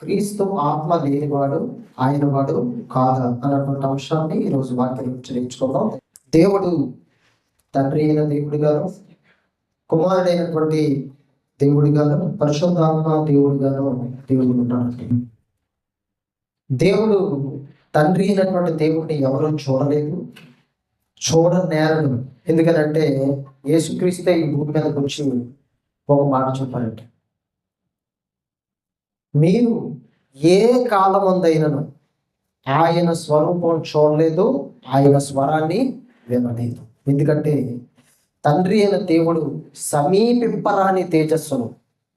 క్రీస్తు ఆత్మ లేనివాడు ఆయన వాడు కాదా అన్నటువంటి అంశాన్ని ఈరోజు వాక్యం నేర్చుకుందాం. దేవుడు తండ్రి అయిన దేవుడి గాను, కుమారుడైనటువంటి దేవుడి గాను, పరిశుద్ధాత్మ దేవుడి గాను దేవుడు ఉంటాడు. దేవుడు తండ్రి అయినటువంటి దేవుడిని ఎవరూ చూడలేదు, చూడనేరడు. ఎందుకనంటే యేసుక్రీస్తే ఈ భూమి మీదకి వచ్చి ఒక మాట చెప్పారంటే, మీరు ఏ కాలమందైనను ఆయన స్వరూపం చూడలేదు, ఆయన స్వరాన్ని వినలేదు. ఎందుకంటే తండ్రి అయిన దేవుడు సమీపింపరాని తేజస్సును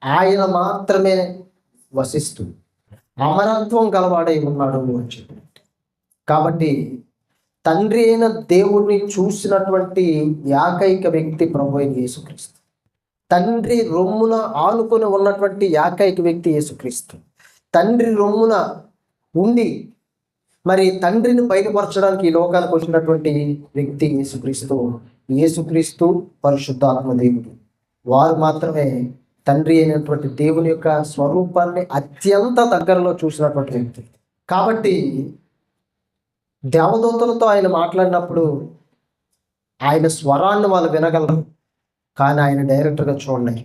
ఆయన మాత్రమే వసిస్తూ అమరత్వం గలవాడై ఉన్నాడు అని చెప్పినట్టు. కాబట్టి తండ్రి అయిన దేవుడిని చూసినటువంటి ఏకైక వ్యక్తి ప్రభు అయిన యేసుక్రీస్తు. తండ్రి రొమ్మున ఆనుకొని ఉన్నటువంటి ఏకైక వ్యక్తి యేసుక్రీస్తు. తండ్రి రొమ్మున ఉండి మరి తండ్రిని బయటపరచడానికి ఈ లోకానికి వచ్చినటువంటి వ్యక్తి యేసుక్రీస్తు. యేసుక్రీస్తు పరిశుద్ధాత్మ దేవుడు, వారు మాత్రమే తండ్రి అయినటువంటి దేవుని యొక్క స్వరూపాన్ని అత్యంత దగ్గరలో చూసినటువంటి వ్యక్తి. కాబట్టి దేవదూతలతో ఆయన మాట్లాడినప్పుడు ఆయన స్వరాన్ని వాళ్ళు వినగలరు, కానీ ఆయన డైరెక్టర్గా చూడలేరు.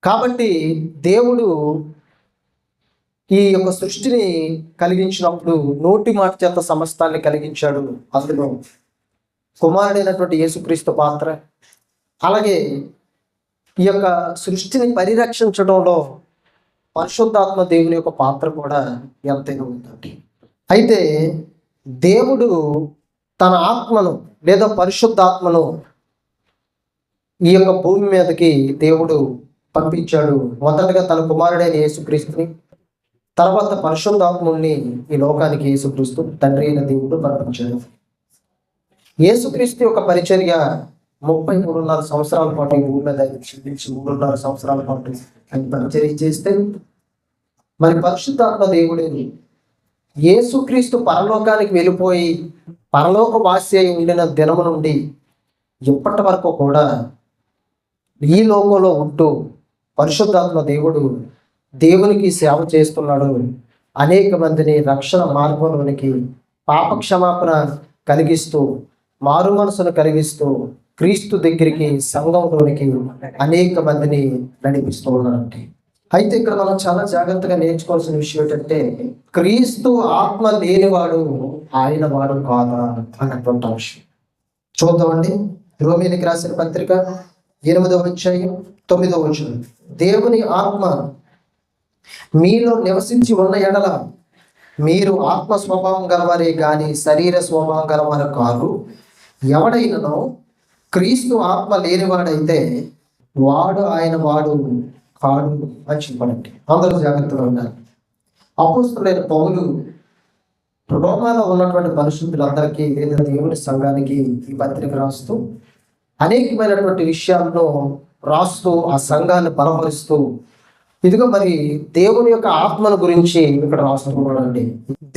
కాబట్టి దేవుడు ఈ యొక్క సృష్టిని కలిగించినప్పుడు నోటి మాట చేత సమస్తాన్ని కలిగించాడు. అందులో కుమారుడైనటువంటి యేసుక్రీస్తు పాత్ర, అలాగే ఈ యొక్క సృష్టిని పరిరక్షించడంలో పరిశుద్ధాత్మ దేవుని యొక్క పాత్ర కూడా ఎంతైనా ఉందండి. అయితే దేవుడు తన ఆత్మను లేదా పరిశుద్ధాత్మను ఈ యొక్క భూమి మీదకి దేవుడు పంపించాడు. మొదటగా తన కుమారుడైన యేసుక్రీస్తుని, తర్వాత పరిశుద్ధాత్ముని ఈ లోకానికి యేసుక్రీస్తు తండ్రి అయిన దేవుడు పంపించాడు. యేసుక్రీస్తు యొక్క పరిచర్య 33.5 సంవత్సరాల పాటు ఈ భూమి మీద 3.5 సంవత్సరాల పాటు ఆయన పరిచర్య చేస్తే, మరి పరిశుద్ధాత్మ దేవుడు యేసుక్రీస్తు పరలోకానికి వెళ్ళిపోయి పరలోక వాసి అయి ఉండిన దినము నుండి ఇప్పటి వరకు కూడా ఈ లోకంలో ఉంటూ పరిశుద్ధాత్మ దేవుడు దేవునికి సేవ చేస్తున్నాడు. అనేక మందిని రక్షణ మార్గంలోనికి, పాప క్షమాపణ కలిగిస్తూ, మారు మనసును కలిగిస్తూ క్రీస్తు దగ్గరికి, సంఘంలోనికి అనేక మందిని నడిపిస్తూ ఉన్నాడంటే. అయితే ఇక్కడ మనం చాలా జాగ్రత్తగా నేర్చుకోవాల్సిన విషయం ఏంటంటే, క్రీస్తు ఆత్మ లేనివాడు ఆయన వాడు కాదా అన్నటువంటి విషయం చూద్దామండి. రోమీయులకు రాసిన పత్రిక 8వ అధ్యాయం 9వ వచనం, దేవుని ఆత్మ మీలో నివసించి ఉన్న ఎడల మీరు ఆత్మ స్వభావం గలవారే గాని శరీర స్వభావం గలవారు కాదు. ఎవడైనను క్రీస్తు ఆత్మ లేనివాడైతే వాడు ఆయన వాడు కాడు అని చెప్పండి. అందరూ జాగ్రత్తగా ఉండాలి. అపోస్తలుడైన పౌలు రోమాలో ఉన్నటువంటి పరిశుద్ధులందరికీ లేదా దేవుని సంఘానికి ఈ పత్రిక రాస్తూ అనేకమైనటువంటి విషయాలను రాస్తూ ఆ సంఘాన్ని బలపరుస్తూ, ఇదిగో మరి దేవుని యొక్క ఆత్మను గురించి ఇక్కడ రాస్తున్నాడండి.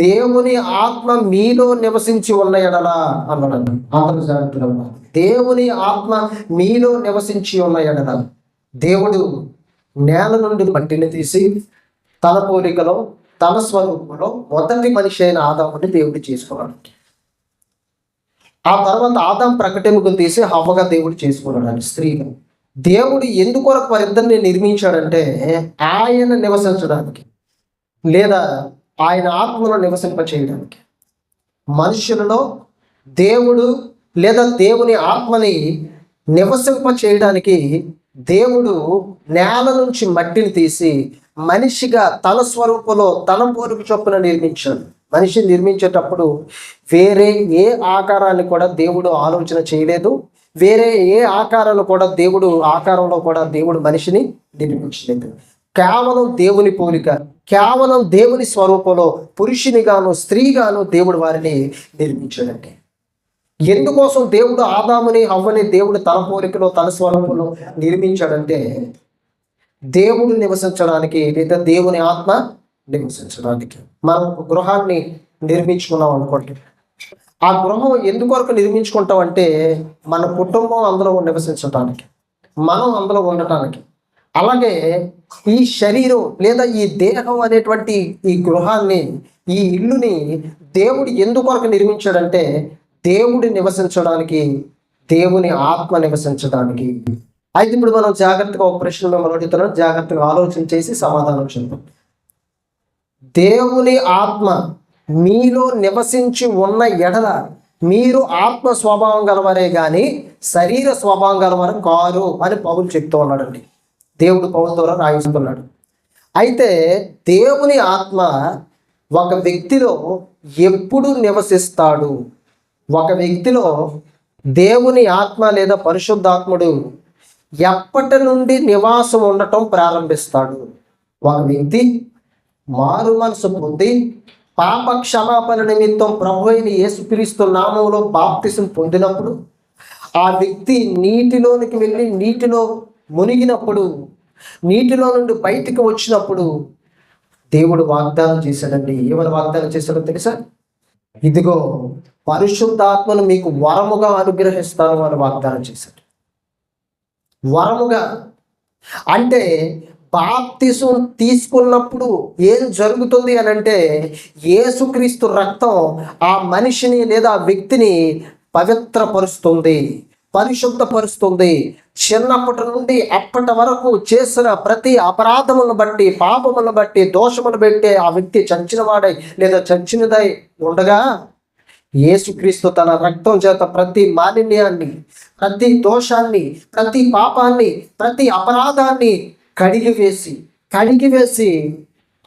దేవుని ఆత్మ మీలో నివసించి ఉన్న ఎడలా అన్నాడండి. అందరూ జాగ్రత్తగా ఉన్నారు. దేవుని ఆత్మ మీలో నివసించి ఉన్న ఎడల, దేవుడు నేల నుండి మట్టిని తీసి తన పోలికలో తన స్వరూపంలో మొదటి మనిషి అయిన ఆదాముని దేవుడు చేసుకున్నాడు. ఆ తర్వాత ఆదాం ప్రకటనకు తీసి హవ్వగా దేవుడు చేసుకున్నాడు స్త్రీగా. దేవుడు ఎందుకొరకు వారిద్దరిని నిర్మించాడంటే ఆయన నివసించడానికి, లేదా ఆయన ఆత్మలో నివసింప చేయడానికి. మనుషులలో దేవుడు లేదా దేవుని ఆత్మని నివసింప చేయడానికి దేవుడు నేల నుంచి మట్టిని తీసి మనిషిగా తన స్వరూపంలో తన పోలిక చొప్పున నిర్మించాడు. మనిషిని నిర్మించేటప్పుడు వేరే ఏ ఆకారాన్ని కూడా దేవుడు ఆలోచన చేయలేదు. వేరే ఏ ఆకారంలో కూడా దేవుడు మనిషిని నిర్మించలేదు. కేవలం దేవుని పోలిక, కేవలం దేవుని స్వరూపంలో పురుషునిగాను స్త్రీగాను దేవుడు వారిని నిర్మించాడండి. ఎందుకోసం దేవుడు ఆదాముని హవ్వని దేవుడు తన పోలికలో తన స్వరూపంలో నిర్మించాడంటే దేవుడు నివసించడానికి, లేదా దేవుని ఆత్మ నివసించడానికి. మనం ఒక గృహాన్ని నిర్మించుకున్నాం అనుకోండి, ఆ గృహం ఎందుకొరకు నిర్మించుకుంటాం అంటే మన కుటుంబం అందులో నివసించడానికి, మనం అందులో ఉండటానికి. అలాగే ఈ శరీరం లేదా ఈ దేహం అనేటువంటి ఈ గృహాన్ని, ఈ ఇల్లుని దేవుడు ఎందుకొరకు నిర్మించాడంటే దేవుడు నివసించడానికి, దేవుని ఆత్మ నివసించడానికి. అయితే ఇప్పుడు మనం జాగ్రత్తగా ఒక ప్రశ్న మిమ్మల్ని అడుగుతున్నాం, జాగ్రత్తగా ఆలోచన చేసి సమాధానం చెప్తాం. దేవుని ఆత్మ మీలో నివసించి ఉన్న ఎడల మీరు ఆత్మ స్వభావం గలవారే కానీ శరీర స్వభావం గలవారు కారు అని పౌలు చెప్తూ ఉన్నాడండి. దేవుడు పౌలు ద్వారా రాయిస్తున్నాడు. అయితే దేవుని ఆత్మ ఒక వ్యక్తిలో ఎప్పుడు నివసిస్తాడు? ఒక వ్యక్తిలో దేవుని ఆత్మ లేదా పరిశుద్ధాత్ముడు ఎప్పటి నుండి నివాసం ఉండటం ప్రారంభిస్తాడు? ఒక వ్యక్తి మారు మనసు పొంది పాప క్షమాపణ నిమిత్తం ప్రభు అయిన యేసుక్రీస్తు నామములో బాప్తిసం పొందినప్పుడు, ఆ వ్యక్తి నీటిలోనికి వెళ్ళి నీటిలో మునిగినప్పుడు, నీటిలో నుండి బయటికి వచ్చినప్పుడు దేవుడు వాగ్దానం చేశాడండి. ఏమని వాగ్దానం చేశాడో తెలుసా? ఇదిగో పరిశుద్ధాత్మను మీకు వరముగా అనుగ్రహిస్తాను అని వాగ్దానం చేశాడు. వరముగా అంటే బాప్తిసం తీసుకున్నప్పుడు ఏం జరుగుతుంది అని అంటే యేసుక్రీస్తు రక్తం ఆ మనిషిని లేదా ఆ వ్యక్తిని పవిత్రపరుస్తుంది, పరిశుద్ధపరుస్తుంది. చిన్నప్పటి నుండి అప్పటి వరకు చేసిన ప్రతి అపరాధములను బట్టి, పాపములను బట్టి, దోషములు బట్టి ఆ వ్యక్తి చచ్చినవాడై లేదా చచ్చినదై ఉండగా యేసుక్రీస్తు తన రక్తం చేత ప్రతి మాలిన్యాన్ని, ప్రతి దోషాన్ని, ప్రతి పాపాన్ని, ప్రతి అపరాధాన్ని కడిగివేసి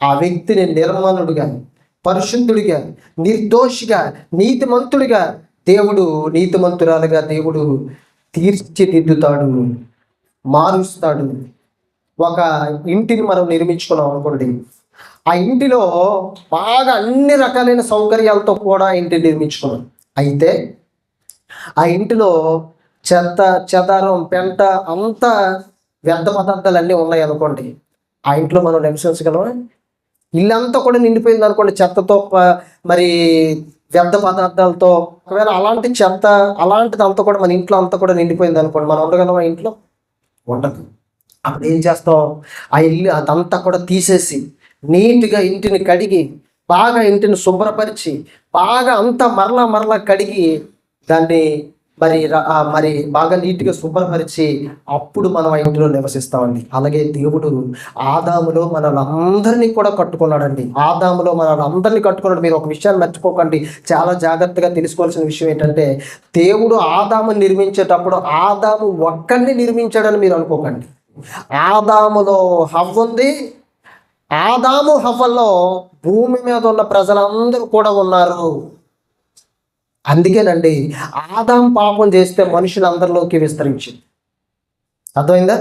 ఆ వ్యక్తిని నిర్మలుడుగా, పరిశుద్ధుడిగా, నిర్దోషిగా, నీతిమంతుడిగా నీతిమంతురాలుగా దేవుడు తీర్చిదిద్దుతాడు, మారుస్తాడు. ఒక ఇంటిని మనం నిర్మించుకున్నాం అనుకోండి, ఆ ఇంటిలో బాగా అన్ని రకాలైన సౌకర్యాలతో కూడా ఇంటిని నిర్మించుకున్నాం. అయితే ఆ ఇంటిలో చెత్త, చెదారం, పెంట, అంతా వ్యర్థ పదార్థాలు అన్నీ ఉన్నాయి అనుకోండి, ఆ ఇంట్లో మనం నివసించగలమా? ఇల్లంతా కూడా నిండిపోయింది అనుకోండి చెత్తతో, మరి వ్యర్థ పదార్థాలతో. ఒకవేళ అలాంటి చెత్త అలాంటిది అంతా కూడా మన ఇంట్లో అంతా కూడా నిండిపోయింది అనుకోండి, మనం ఉండగలమా? ఇంట్లో ఉండదు. అప్పుడు ఏం చేస్తాం? ఆ ఇల్లు అదంతా కూడా తీసేసి నీట్గా ఇంటిని కడిగి, బాగా ఇంటిని శుభ్రపరిచి, బాగా అంతా మరలా కడిగి దాన్ని మరి బాగా నీట్గా శుభ్రపరిచి అప్పుడు మనం ఆ ఇంటిలో నివసిస్తామండి. అలాగే దేవుడు ఆదాములో మనల్ని కూడా కట్టుకున్నాడండి. ఆదాములో మనల్ని కట్టుకున్నాడు. మీరు ఒక విషయాన్ని మర్చిపోకండి, చాలా జాగ్రత్తగా తెలుసుకోవాల్సిన విషయం ఏంటంటే దేవుడు ఆదాముని నిర్మించేటప్పుడు ఆదాము ఒక్కడిని నిర్మించాడని మీరు అనుకోకండి. ఆదాములో హవ్వ ఉంది, ఆదాము హవ్వలో భూమి మీద ఉన్న ప్రజలందరూ కూడా ఉన్నారు. అందుకేనండి ఆదాం పాపం చేస్తే మనుషులందరిలోకి విస్తరించింది. అర్థమైందా?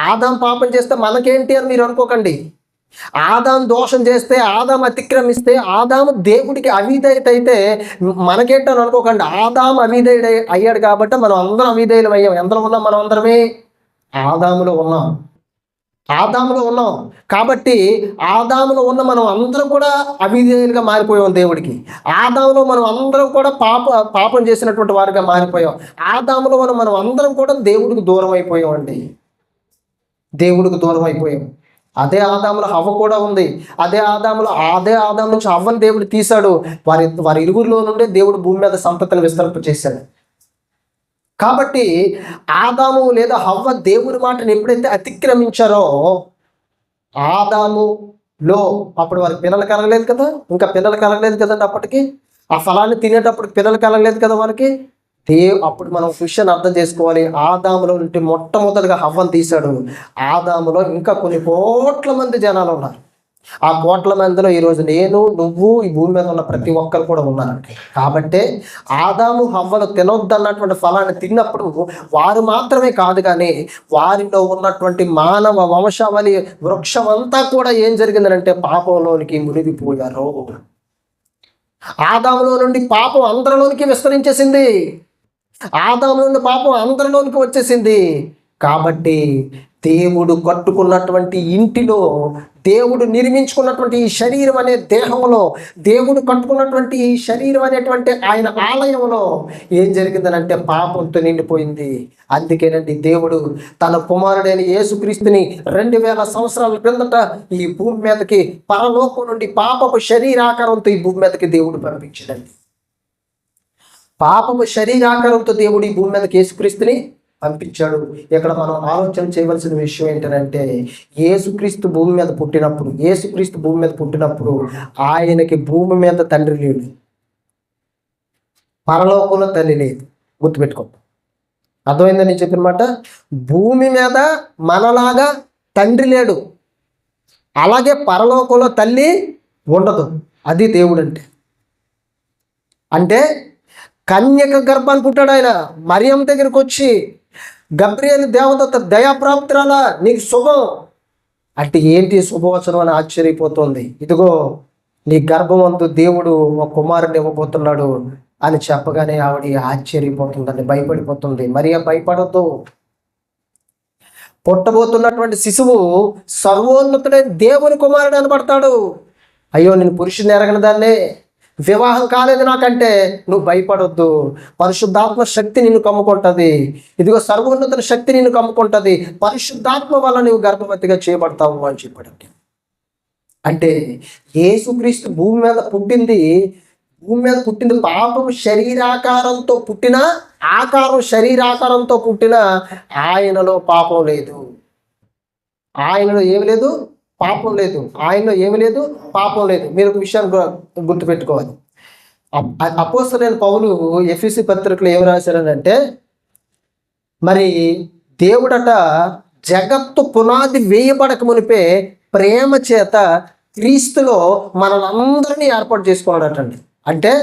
ఆదాం పాపం చేస్తే మనకేంటి అని మీరు అనుకోకండి. ఆదాం దోషం చేస్తే, ఆదాం అతిక్రమిస్తే, ఆదాము దేవుడికి అవిధేయత అయితే మనకేంటని అనుకోకండి. ఆదాం అవిధేయుడు అయ్యాడు కాబట్టి మనం అందరం అవిధేయులం అయ్యాం. ఎందులో ఉన్నాం? మనం అందరమే ఆదాములో ఉన్నాం. కాబట్టి ఆదాములో ఉన్న మనం అందరం కూడా అవిధేయులుగా మారిపోయాం దేవుడికి. ఆదాములో మనం అందరం కూడా పాపం చేసినటువంటి వారిగా మారిపోయాం. ఆదాములో మనం అందరం కూడా దేవుడికి దూరం అయిపోయాం అండి. దేవుడికి దూరం అయిపోయాం. అదే ఆదాములో హవ్వ కూడా ఉంది. అదే ఆదాము నుంచి హవ్వను దేవుడు తీశాడు. వారి ఇరువురిలో నుండే దేవుడు భూమి మీద సంతతిని విస్తరింప చేశాడు. కాబట్టి ఆదాము లేదా హవ్వ దేవుని మాటను ఎప్పుడైతే అతిక్రమించారో, ఆదాములో అప్పుడు వారికి పిల్లలు కలగలేదు కదా, ఇంకా పిల్లలు కలగలేదు కదండి. అప్పటికి ఆ ఫలాన్ని తినేటప్పుడు పిల్లలు కలగలేదు కదా వారికి. అప్పుడు మనం విషయాన్ని అర్థం చేసుకోవాలి. ఆదాములో నుండి మొట్టమొదటిగా హవ్వను తీశాడు. ఆదాములో ఇంకా కొన్ని కోట్ల మంది జనాలు ఉన్నారు. ఆ కోట్ల మందిలో ఈరోజు నేను, నువ్వు, ఈ భూమి మీద ఉన్న ప్రతి ఒక్కరు కూడా ఉన్నారండి. కాబట్టి ఆదాము హవ్వలు తినొద్దన్నటువంటి ఫలాన్ని తిన్నప్పుడు వారు మాత్రమే కాదు, కానీ వారిలో ఉన్నటువంటి మానవ వంశావళి వృక్షం అంతా కూడా ఏం జరిగిందంటే పాపంలోనికి మునిగిపోయారు. ఆదాములో నుండి పాపం అందరిలోనికి విస్తరించేసింది. ఆదాము నుండి పాపం అందరిలోనికి వచ్చేసింది. కాబట్టి దేవుడు కట్టుకున్నటువంటి ఇంటిలో, దేవుడు నిర్మించుకున్నటువంటి ఈ శరీరం అనే దేహంలో, దేవుడు కట్టుకున్నటువంటి ఈ శరీరం అనేటువంటి ఆయన ఆలయంలో ఏం జరిగిందనంటే పాపంతో నిండిపోయింది. అందుకేనండి దేవుడు తన కుమారుడైన యేసుక్రీస్తుని 2000 సంవత్సరాల క్రిందట ఈ భూమి మీదకి పరలోకం నుండి పాపపు శరీరాకారంతో ఈ భూమి మీదకి దేవుడు పంపించాడండి. పాపపు శరీరాకారంతో దేవుడు ఈ భూమి మీదకి యేసుక్రీస్తుని పంపించాడు. ఇక్కడ మనం ఆలోచన చేయవలసిన విషయం ఏంటంటే, యేసుక్రీస్తు భూమి మీద పుట్టినప్పుడు ఆయనకి భూమి మీద తండ్రి లేడు, పరలోకంలో తల్లి లేదు. గుర్తుపెట్టుకో, అర్థమైందని నేను చెప్పిన మాట. భూమి మీద మనలాగా తండ్రి లేడు, అలాగే పరలోకంలో తల్లి ఉండదు. అది దేవుడు అంటే కన్యక గర్భాన్ని పుట్టాడు ఆయన. మరియమ్మ దగ్గరికి వచ్చి, గబ్రియేలు దేవదూత దయాప్రాప్తురాలా నీకు శుభం అంటే, ఏంటి శుభవచనం అని ఆశ్చర్యపోతుంది. ఇదిగో నీ గర్భమందు దేవుడు ఒక కుమారుని ఇవ్వబోతున్నాడు అని చెప్పగానే ఆవిడ ఆశ్చర్యపోతుందండి, భయపడిపోతుంది. మరియ భయపడద్దు, పుట్టబోతున్నటువంటి శిశువు సర్వోన్నతుడైన దేవుని కుమారుడు అనబడతాడు. అయ్యో నేను పురుషుని ఎరగని దాన్నే, వివాహం కాలేదు నాకంటే నువ్వు భయపడొద్దు, పరిశుద్ధాత్మ శక్తి నిన్ను కమ్ముకుంటుంది. ఇదిగో సర్వోన్నతుల శక్తి నిన్ను కమ్ముకుంటుంది, పరిశుద్ధాత్మ వల్ల నువ్వు గర్భవతిగా చేయబడతావు అని చెప్పాడు. అంటే యేసుక్రీస్తు భూమి మీద పుట్టింది పాపం శరీరాకారంతో పుట్టిన, శరీరాకారంతో పుట్టిన ఆయనలో పాపం లేదు. ఆయనలో ఏమి లేదు? పాపం లేదు. ఆయనలో ఏమి లేదు? పాపం లేదు. మీరు ఒక విషయాన్ని గుర్తుపెట్టుకోవాలి. అపోస్తలుడైన పౌలు ఎఫెసీ పత్రికలో ఏమి రాశారనంటే, మరి దేవుడట జగత్తు పునాది వేయబడక మునిపే ప్రేమ చేత క్రీస్తులో మనలందరినీ ఏర్పాటు చేసుకున్నాడటండి. అంటే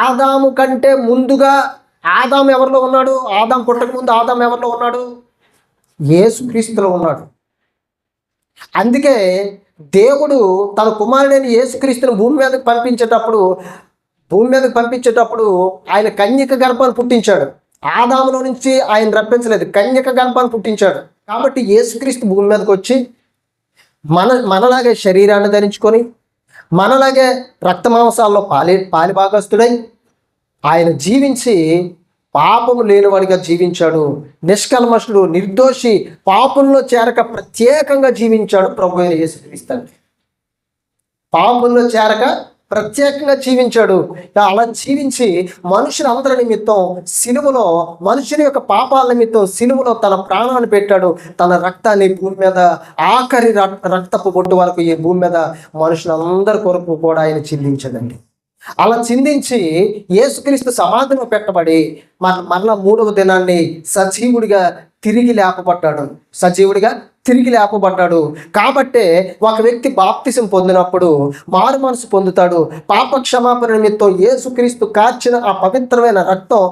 ఆదాము కంటే ముందుగా ఆదాము ఎవరిలో ఉన్నాడు? ఆదాము పుట్టక ముందు ఆదాము ఎవరిలో ఉన్నాడు? యేసుక్రీస్తులో ఉన్నాడు. అందుకే దేవుడు తన కుమారుడైన యేసుక్రీస్తుని భూమి మీదకి పంపించేటప్పుడు ఆయన కన్యక గర్భాన్ని పుట్టించాడు. ఆదాములో నుంచి ఆయన రప్పించలేదు, కన్యక గర్భాన్ని పుట్టించాడు. కాబట్టి యేసుక్రీస్తు భూమి మీదకి వచ్చి మనలాగే శరీరాన్ని ధరించుకొని, మనలాగే రక్తమాంసాల్లో పాలిభాగస్తుడై ఆయన జీవించి పాపము లేనివాడిగా జీవించాడు. నిష్కల్మషుడు, నిర్దోషి, పాపంలో చేరక ప్రత్యేకంగా జీవించాడు ప్రభు అయిన యేసుక్రీస్తు. పాపంలో చేరక ప్రత్యేకంగా జీవించాడు. అలా జీవించి మనుషులందరి నిమిత్తం సిలువలో, మనుషుని యొక్క పాపాల నిమిత్తం సిలువలో తన ప్రాణాన్ని పెట్టాడు. తన రక్తాన్ని భూమి మీద, ఆఖరి రక్తపు బొట్టు వరకు ఈ భూమి మీద మనుషులందరి కొరకు కూడా ఆయన చిందించదండి. అలా చిందించి యేసుక్రీస్తు సమాధిలో పెట్టబడి మరలా 3వ దినాన్ని సజీవుడిగా తిరిగి లేపబడ్డాడు. కాబట్టే ఒక వ్యక్తి బాప్తిసం పొందినప్పుడు మారు మనసు పొందుతాడు. పాప క్షమాపణ నిమిత్తం యేసుక్రీస్తు కార్చిన ఆ పవిత్రమైన రక్తం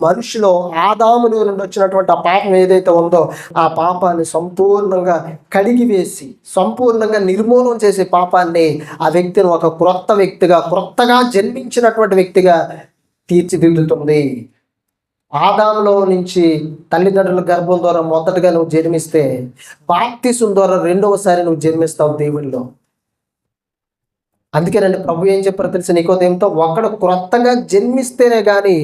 మనిషిలో ఆదాము నుండి వచ్చినటువంటి ఆ పాపం ఏదైతే ఉందో ఆ పాపాన్ని సంపూర్ణంగా కడిగివేసి, సంపూర్ణంగా నిర్మూలన చేసే పాపాన్ని ఆ వ్యక్తిని ఒక క్రొత్త వ్యక్తిగా, క్రొత్తగా జన్మించినటువంటి వ్యక్తిగా తీర్చిదిద్దుతుంది. ఆదాములో నుంచి తల్లిదండ్రుల గర్భం ద్వారా మొదటగా నువ్వు జన్మిస్తే, బాప్తిసం ద్వారా రెండవసారి నువ్వు జన్మిస్తావు దేవుడిలో. అందుకేనండి ప్రభు ఏం చెప్పారో తెలిసి నికోదేముతో, ఒకడు క్రొత్తగా జన్మిస్తేనే కానీ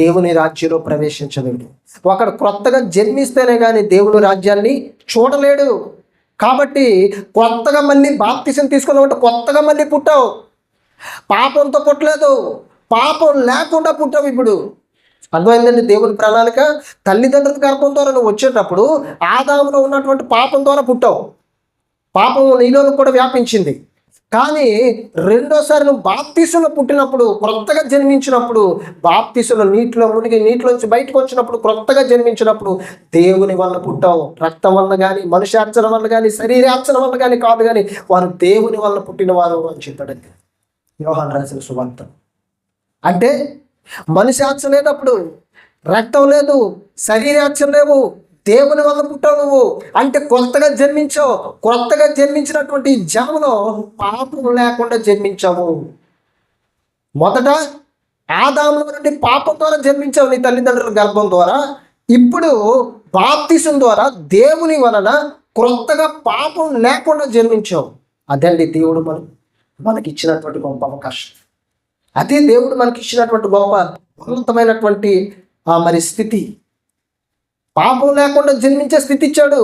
దేవుని రాజ్యంలో ప్రవేశించలేడు. ఒకడు క్రొత్తగా జన్మిస్తేనే కానీ దేవుని రాజ్యాన్ని చూడలేడు. కాబట్టి కొత్తగా మళ్ళీ బాప్తిసం తీసుకున్నామంటే కొత్తగా మళ్ళీ పుట్టావు. పాపంతో పుట్టలేదు, పాపం లేకుండా పుట్టావు. ఇప్పుడు అర్థమైందండి దేవుని ప్రణాళిక. తల్లిదండ్రుల గర్భం ద్వారా నువ్వు వచ్చేటప్పుడు ఆదాములో ఉన్నటువంటి పాపం ద్వారా పుట్టావు, పాపం నీలో కూడా వ్యాపించింది. కానీ రెండోసారి నువ్వు బాప్తిసంలో పుట్టినప్పుడు, క్రొత్తగా జన్మించినప్పుడు, బాప్తిసంలో నీటిలో మునిగి నీటిలోంచి బయటకు వచ్చినప్పుడు, క్రొత్తగా జన్మించినప్పుడు దేవుని వల్ల పుట్టావు. రక్తం వల్ల కానీ, మనుష్యార్చన వల్ల కానీ, శరీరార్చన వల్ల కానీ కాదు, కానీ వారు దేవుని వల్ల పుట్టిన వారు అని చెప్పాడండి యోహాను రాసిన సువార్త. అంటే మనిషి లేనప్పుడు, రక్తం లేదు, శరీరార్చన లేవు, దేవుని వల్ల పుట్టావు నువ్వు. అంటే కొత్తగా జన్మించావు. కొత్తగా జన్మించినటువంటి జన్మలో పాపం లేకుండా జన్మించావు. మొదట ఆదాములో నుండి పాపం ద్వారా జన్మించావు నీ తల్లిదండ్రుల గర్భం ద్వారా. ఇప్పుడు బాప్తిసం ద్వారా దేవుని వలన క్రొత్తగా పాపం లేకుండా జన్మించావు. అదండి దేవుడు మనకి ఇచ్చినటువంటి గొప్ప అవకాశం. అదే దేవుడు మనకి ఇచ్చినటువంటి గొప్ప ఉన్నతమైనటువంటి మరి స్థితి. పాపం లేకుండా జన్మించే స్థితి ఇచ్చాడు.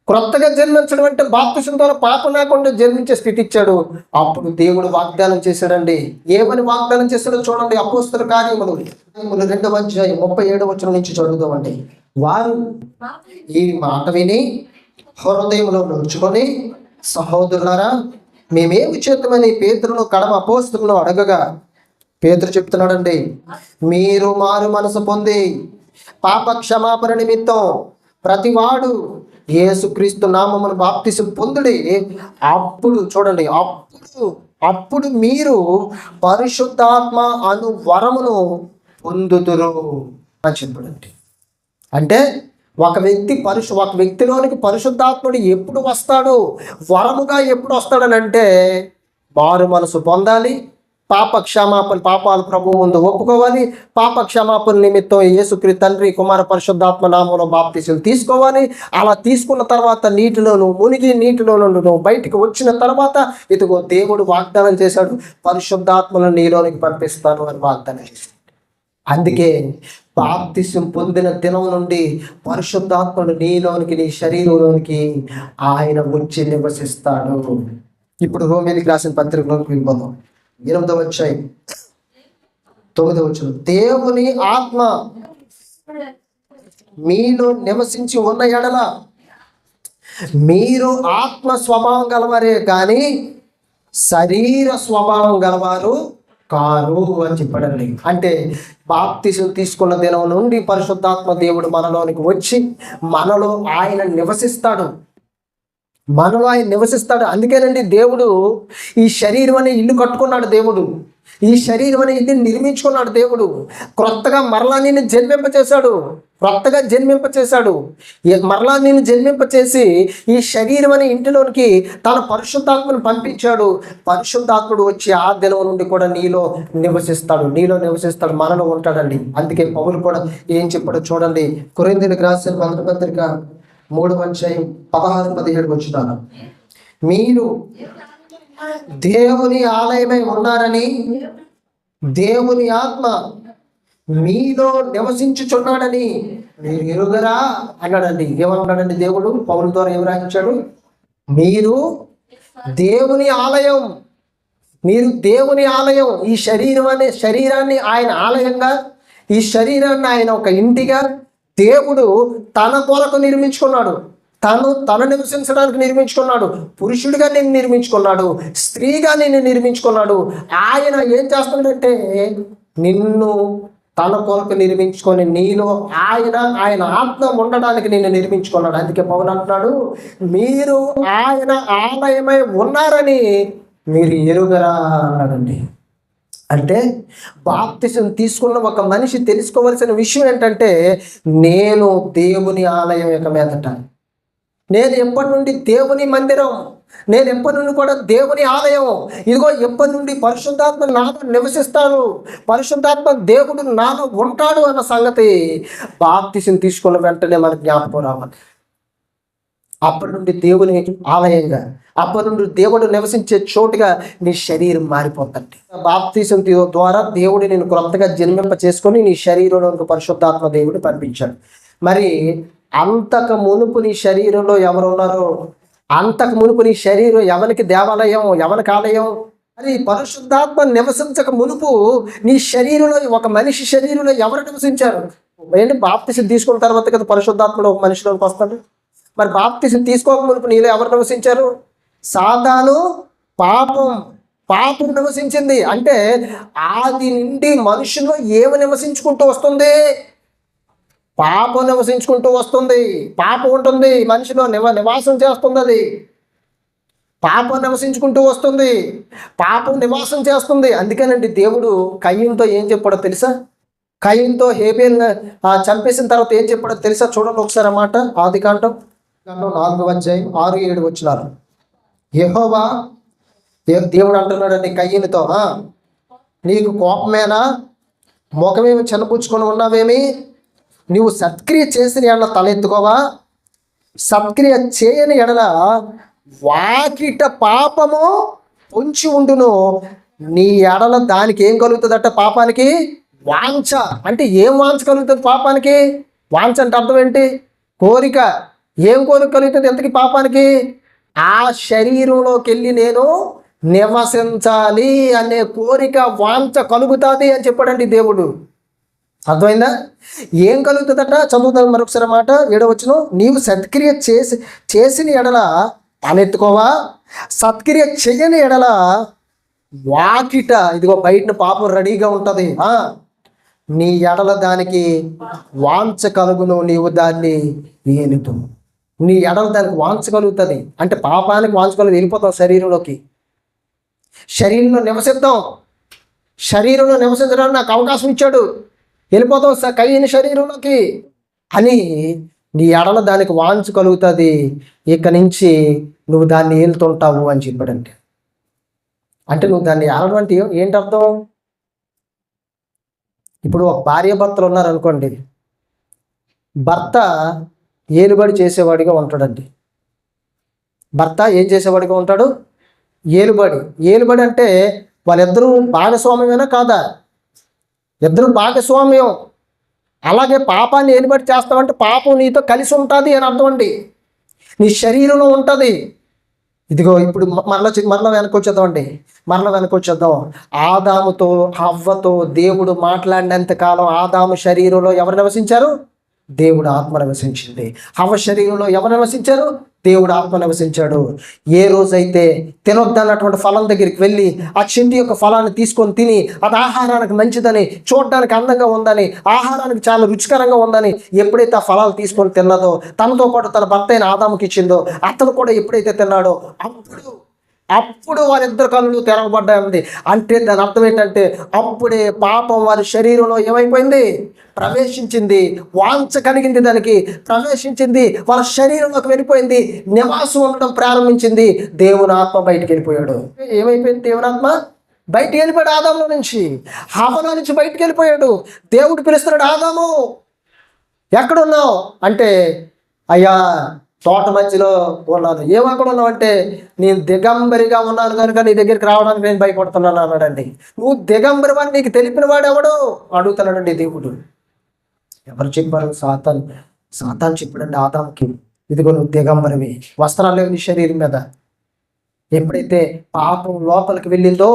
క్రొత్తగా జన్మించడం అంటే బాప్తిసం ద్వారా పాపం లేకుండా జన్మించే స్థితి ఇచ్చాడు. అప్పుడు దేవుడు వాగ్దానం చేశాడండి. ఏమని వాగ్దానం చేశాడో చూడండి. అపోస్తల కార్యములు 2వ అధ్యాయం 37వ వచనం నుంచి చదువుదామండి. వారు ఈ మాట విని హృదయంలో ఉంచుకొని, సహోదరులారా మేమేమి చేద్దామని పేతురును కడమ అపోస్తలును అడగగా, పేతురు చెప్తున్నాడండి, మీరు మారు మనసు పొంది పాప క్షమాపణ నిమిత్తం ప్రతివాడు యేసుక్రీస్తు నామమున బాప్తిసం పొందుడి. అప్పుడు చూడండి, అప్పుడు మీరు పరిశుద్ధాత్మ అను వరమును పొందుదురు అని చెప్పాడండి. అంటే ఒక వ్యక్తిలోనికి పరిశుద్ధాత్ముడు ఎప్పుడు వస్తాడు, వరముగా ఎప్పుడు వస్తాడని అంటే మారు మనసు పొందాలి, పాప క్షమాపణ, పాపాలు ప్రభు ముందు ఒప్పుకోవాలి, పాప క్షమాపణ నిమిత్తం యేసుక్రీస్తు తండ్రి కుమార పరిశుద్ధాత్మ నామంలో బాప్తిసం తీసుకోవాలి. అలా తీసుకున్న తర్వాత నీటిలోను మునిగి నీటిలో నుండి నువ్వు బయటికి వచ్చిన తర్వాత ఇదిగో దేవుడు వాగ్దానం చేశాడు, పరిశుద్ధాత్మను నీలోనికి పంపిస్తాను అని వాగ్దానం చేశాడు. అందుకే బాప్తిసం పొందిన దినం నుండి పరిశుద్ధాత్ముడు నీలోనికి, నీ శరీరంలోనికి ఆయన వచ్చి నివసిస్తాడు. ఇప్పుడు రోమీయులకు రాసిన పత్రికలోకి వెళ్ళిపోదాం. 8వ అధ్యాయం 9వ వచనం. దేవుని ఆత్మ మీలో నివసించి ఉన్న ఎడల మీరు ఆత్మ స్వభావం గలవారే కానీ శరీర స్వభావం గలవారు కారు అని చెప్పడండి. అంటే బాప్తిసం తీసుకున్న దినం నుండి పరిశుద్ధాత్మ దేవుడు మనలోనికి వచ్చి మనలో ఆయన నివసిస్తాడు. అందుకేనండి దేవుడు ఈ శరీరం అనే ఇల్లు కట్టుకున్నాడు. దేవుడు ఈ శరీరం అనే ఇల్లు నిర్మించుకున్నాడు. దేవుడు క్రొత్తగా మరలా నేను జన్మింపచేశాడు. మరలా నేను జన్మింపచేసి ఈ శరీరం అనే ఇంటిలోనికి తన పరిశుద్ధాత్మను పంపించాడు. పరిశుద్ధాత్ముడు వచ్చి ఆ దినం నుండి కూడా నీలో నివసిస్తాడు, మనలో ఉంటాడండి. అందుకే పౌలు కూడా ఏం చెప్పాడో చూడండి. కొరింథీయులకు రాసిన మొదటి పత్రిక 3వ అధ్యాయం 16-17 వచనాలు. మీరు దేవుని ఆలయమై ఉన్నారని దేవుని ఆత్మ మీలో నివసించుచున్నాడని మీరు ఎరుగరా అన్నాడండి. ఏమన్నాడండి దేవుడు పౌలు ద్వారా? ఏం రాయించాడు? మీరు దేవుని ఆలయం. ఈ శరీరాన్ని ఆయన ఆలయంగా, ఈ శరీరాన్ని ఆయన ఒక ఇంటిగా దేవుడు తన కొరకు నిర్మించుకున్నాడు. తను నివసించడానికి నిర్మించుకున్నాడు. పురుషుడిగా నేను నిర్మించుకున్నాడు, స్త్రీగా నేను నిర్మించుకున్నాడు. ఆయన ఏం చేస్తున్నాడంటే నిన్ను తన కొరకు నిర్మించుకొని నీలో ఆయన ఆత్మ ఉండడానికి నిన్ను నిర్మించుకున్నాడు. అందుకే పౌలు అంటున్నాడు, మీరు ఆయన ఆలయమై ఉన్నారని మీరు ఎరుగరా అన్నాడండి. అంటే బాప్తిసం తీసుకున్న ఒక మనిషి తెలుసుకోవాల్సిన విషయం ఏంటంటే, నేను దేవుని ఆలయం యొక్క మీదట, నేను ఎప్పటి నుండి దేవుని మందిరం, నేను ఎప్పటి నుండి కూడా దేవుని ఆలయం. ఇదిగో ఎప్పటి నుండి పరిశుద్ధాత్మ నాలో నివసిస్తాను, పరిశుద్ధాత్మ దేవుడు నాలో ఉంటాడు అన్న సంగతి బాప్తిసం తీసుకున్న వెంటనే మనకు జ్ఞాపకం రావాలి. అప్పటి నుండి దేవుని ఆలయంగా, అప్పటి నుండి దేవుడు నివసించే చోటుగా నీ శరీరం మారిపోతుంది. బాప్తిసం ద్వారా దేవుడు నేను క్రొత్తగా జన్మింప చేసుకొని నీ శరీరంలో పరిశుద్ధాత్మ దేవుడు పంపించాడు. మరి అంతకు మునుపు నీ శరీరంలో ఎవరు ఉన్నారో, అంతకు మునుపు నీ శరీరం ఎవరికి దేవాలయం, ఎవరికి ఆలయం? మరి పరిశుద్ధాత్మ నివసించక మునుపు నీ శరీరంలో, ఒక మనిషి శరీరంలో ఎవరు నివసించారు? ఏంటి, బాప్తిసం తీసుకున్న తర్వాత కదా పరిశుద్ధాత్మలో ఒక మనిషిలోకి వస్తాడు. మరి బాప్తిసం తీసుకోక మునుపు నీలో ఎవరు నివసించారు? సాతాను, పాపం నివసించింది. అంటే ఆది నుండి మనుషుల్లో ఏమి నివసించుకుంటూ వస్తుంది? పాపం నివసించుకుంటూ వస్తుంది. పాపం ఉంటుంది మనిషిలో, నివాసం చేస్తుంది. అది పాపం నివసించుకుంటూ వస్తుంది, పాపం నివాసం చేస్తుంది. అందుకేనండి దేవుడు కయ్యంతో ఏం చెప్పాడో తెలుసా? కయ్యంతో హేబేల్ని చంపేసిన తర్వాత ఏం చెప్పాడో తెలుసా? చూడండి ఒకసారి అన్నమాట. ఆదికాండం 4వ అధ్యాయం 6-7 వచనాలు. యెహోవా దేవుడు అంటున్నాడండి కయ్యనుతో, నీకు కోపమేనా? ముఖమేమి చిన్నపుచ్చుకొని ఉన్నావేమి? నువ్వు సత్క్రియ చేసిన ఏమన్నా తలెత్తుకోవా? సత్క్రియ చేయని ఎడల వాకిట పాపము పొంచి ఉండును. నీ ఎడల దానికి ఏం కలుగుతుందట? పాపానికి వాంఛ. అంటే ఏం వాంఛ కలుగుతుంది పాపానికి? వాంఛ అంటే అర్థం ఏంటి? కోరిక. ఏం కోరిక కలుగుతుంది ఎంతకి పాపానికి? ఆ శరీరంలోకి వెళ్ళి నేను నివసించాలి అనే కోరిక, వాంఛ కలుగుతుంది అని చెప్పాడండి దేవుడు. అర్థమైందా? ఏం కలుగుతుందట? చదువుతాను మరొకసారి మాట, 7వ వచనం. నీవు సత్క్రియ చేసిన ఎడల అనెత్తుకోవా, సత్క్రియ చెయ్యని ఎడల వాకిట, ఇదిగో బయటన పాపం రెడీగా ఉంటుంది, నీ ఎడల దానికి వాంఛ కలుగును, నీవు దాన్ని ఏలుతు. నీ ఎడల దానికి వాంఛ కలుగుతుంది అంటే పాపానికి వాంఛ కలుగు, వెళ్ళిపోతాం శరీరంలోకి. శరీరంలో నివసిద్దాం, శరీరంలో నివసించడానికి నాకు అవకాశం ఇచ్చాడు, వెళ్ళిపోతావు కయ్యని శరీరంలోకి అని నీ ఎడల దానికి వాంఛ కలుగుతుంది. ఇక నుంచి నువ్వు దాన్ని ఏలుతుంటావు అని చెప్పాడంటే, అంటే నువ్వు దాన్ని ఏలడం అంటే ఏంటి అర్థం? ఇప్పుడు ఒక భార్య భర్తలు ఉన్నారనుకోండి, భర్త ఏలుబడి చేసేవాడిగా ఉంటాడండి. భర్త ఏం చేసేవాడిగా ఉంటాడు? ఏలుబడి. ఏలుబడి అంటే వాళ్ళిద్దరూ భాగస్వామ్యమేనా కాదా? ఇద్దరు భాగస్వామ్యం. అలాగే పాపాన్ని ఏలుబడి చేస్తావంటే పాపం నీతో కలిసి ఉంటుంది అని అర్థం అండి. నీ శరీరంలో ఉంటుంది. ఇదిగో ఇప్పుడు మరల వెనక్కి వచ్చేద్దాం. ఆదాముతో హవ్వతో దేవుడు మాట్లాడినంత కాలం ఆదాము శరీరంలో ఎవరు నివసించారు? దేవుడు ఆత్మ నివసించింది. హవ్వ శరీరంలో ఎవరు నివసించారు? దేవుడు ఆత్మ నివసించాడు. ఏ రోజైతే తినొద్దన్నటువంటి ఫలం దగ్గరికి వెళ్ళి ఆ చెట్టు యొక్క ఫలాన్ని తీసుకొని తిని అది ఆహారానికి మంచిదని, చూడడానికి అందంగా ఉందని, ఆహారానికి చాలా రుచికరంగా ఉందని ఎప్పుడైతే ఆ ఫలాలు తీసుకొని తిన్నదో, తనతో పాటు తన భర్త అయిన ఆదాముకి ఇచ్చిందో, అతను కూడా ఎప్పుడైతే తిన్నాడో అప్పుడు వారిద్దరు కళ్ళు తెరవబడ్డాయి. అంటే దాని అర్థం ఏంటంటే అప్పుడే పాపం వారి శరీరంలో ఏమైపోయింది? ప్రవేశించింది. వాంఛ కలిగింది, దానికి ప్రవేశించింది, వాళ్ళ శరీరంలోకి వెళ్ళిపోయింది, నివాసం ఉండడం ప్రారంభించింది. దేవుని ఆత్మ బయటికి వెళ్ళిపోయాడు. ఏమైపోయింది? దేవుని ఆత్మ బయటికి వెళ్ళిపోయాడు. ఆదాములో నుంచి, హవ్వలో నుంచి బయటికి వెళ్ళిపోయాడు. దేవుడు పిలుస్తున్నాడు, ఆదాము ఎక్కడున్నావు అంటే, అయ్యా తోట మధ్యలో ఉన్నాను. ఏమక్కడ ఉన్నావు అంటే, నేను దిగంబరిగా ఉన్నాను కనుక నీ దగ్గరికి రావడానికి నేను భయపడుతున్నాను అన్నాడండి. నువ్వు దిగంబరి వాడిని నీకు తెలిపిన వాడు ఎవడు అడుగుతున్నాడండి దేవుడు. ఎవరు చెప్పారు? సాతాను చెప్పాడండి ఆదాముకి, ఇదిగో నువ్వు దిగంబరివి, వస్త్రాలు లేవు నీ శరీరం మీద. ఎప్పుడైతే పాపం లోపలికి వెళ్ళిందో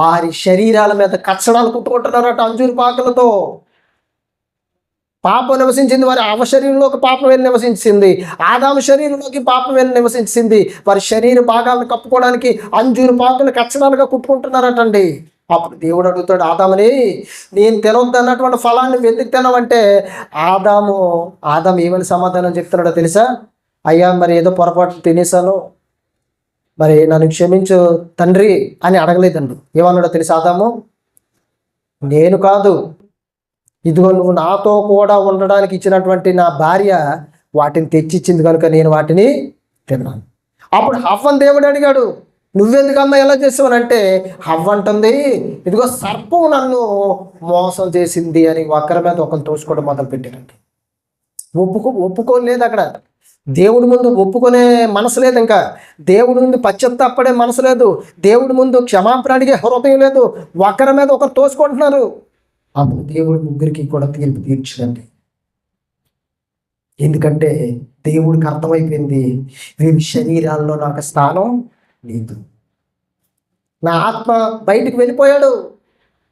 వారి శరీరాల మీద కచ్చడాలు కుట్టుకుంటున్నారట అంజూరు పాకలతో. పాపం నివసించింది, వారి అవ శరీరంలోకి పాపం వెళ్ళి నివసించింది, ఆదాము శరీరంలోకి పాపం వెళ్ళి నివసించింది. వారి శరీర భాగాలను కప్పుకోవడానికి అంజూరు పాకులు కచ్చడాలుగా కుట్టుకుంటున్నారటండి. అప్పుడు దేవుడు అడుగుతాడు ఆదాముని, నేను తినొద్దు అన్నటువంటి ఫలాన్ని ఎందుకు తినవంటే, ఆదాము ఏమని సమాధానం చెప్తున్నాడో తెలుసా? అయ్యా మరి ఏదో పొరపాటు తినేసాను, మరి నన్ను క్షమించు తండ్రి అని అడగలేదండి. ఏమన్నాడో తెలుసా ఆదాము? నేను కాదు, ఇదిగో నువ్వు నాతో కూడా ఉండడానికి ఇచ్చినటువంటి నా భార్య వాటిని తెచ్చిచ్చింది కనుక నేను వాటిని తిన్నాను. అప్పుడు హవ్వను దేవుడు అడిగాడు, నువ్వెందుకమ్మా ఎలా చేసావనంటే, హవ్వ అంటుంది, ఇదిగో సర్పం నన్ను మోసం చేసింది అని ఒకరి మీద ఒకరు తోసుకోవడం మొదలుపెట్టారండి. ఒప్పుకోలేదు అక్కడ. దేవుడి ముందు ఒప్పుకునే మనసు లేదు, ఇంకా దేవుడి ముందు పశ్చాత్తాపడే మనసు లేదు, దేవుడి ముందు క్షమాపణ అడిగే హృదయం లేదు, ఒకరి మీద ఒకరు తోసుకుంటున్నారు. అప్పుడు దేవుడు ముగ్గురికి కూడా తీర్పు తీర్చడండి. ఎందుకంటే దేవుడికి అర్థమైపోయింది, వీరి శరీరాల్లో నాకు స్థానం లేదు, నా ఆత్మ బయటికి వెళ్ళిపోయాడు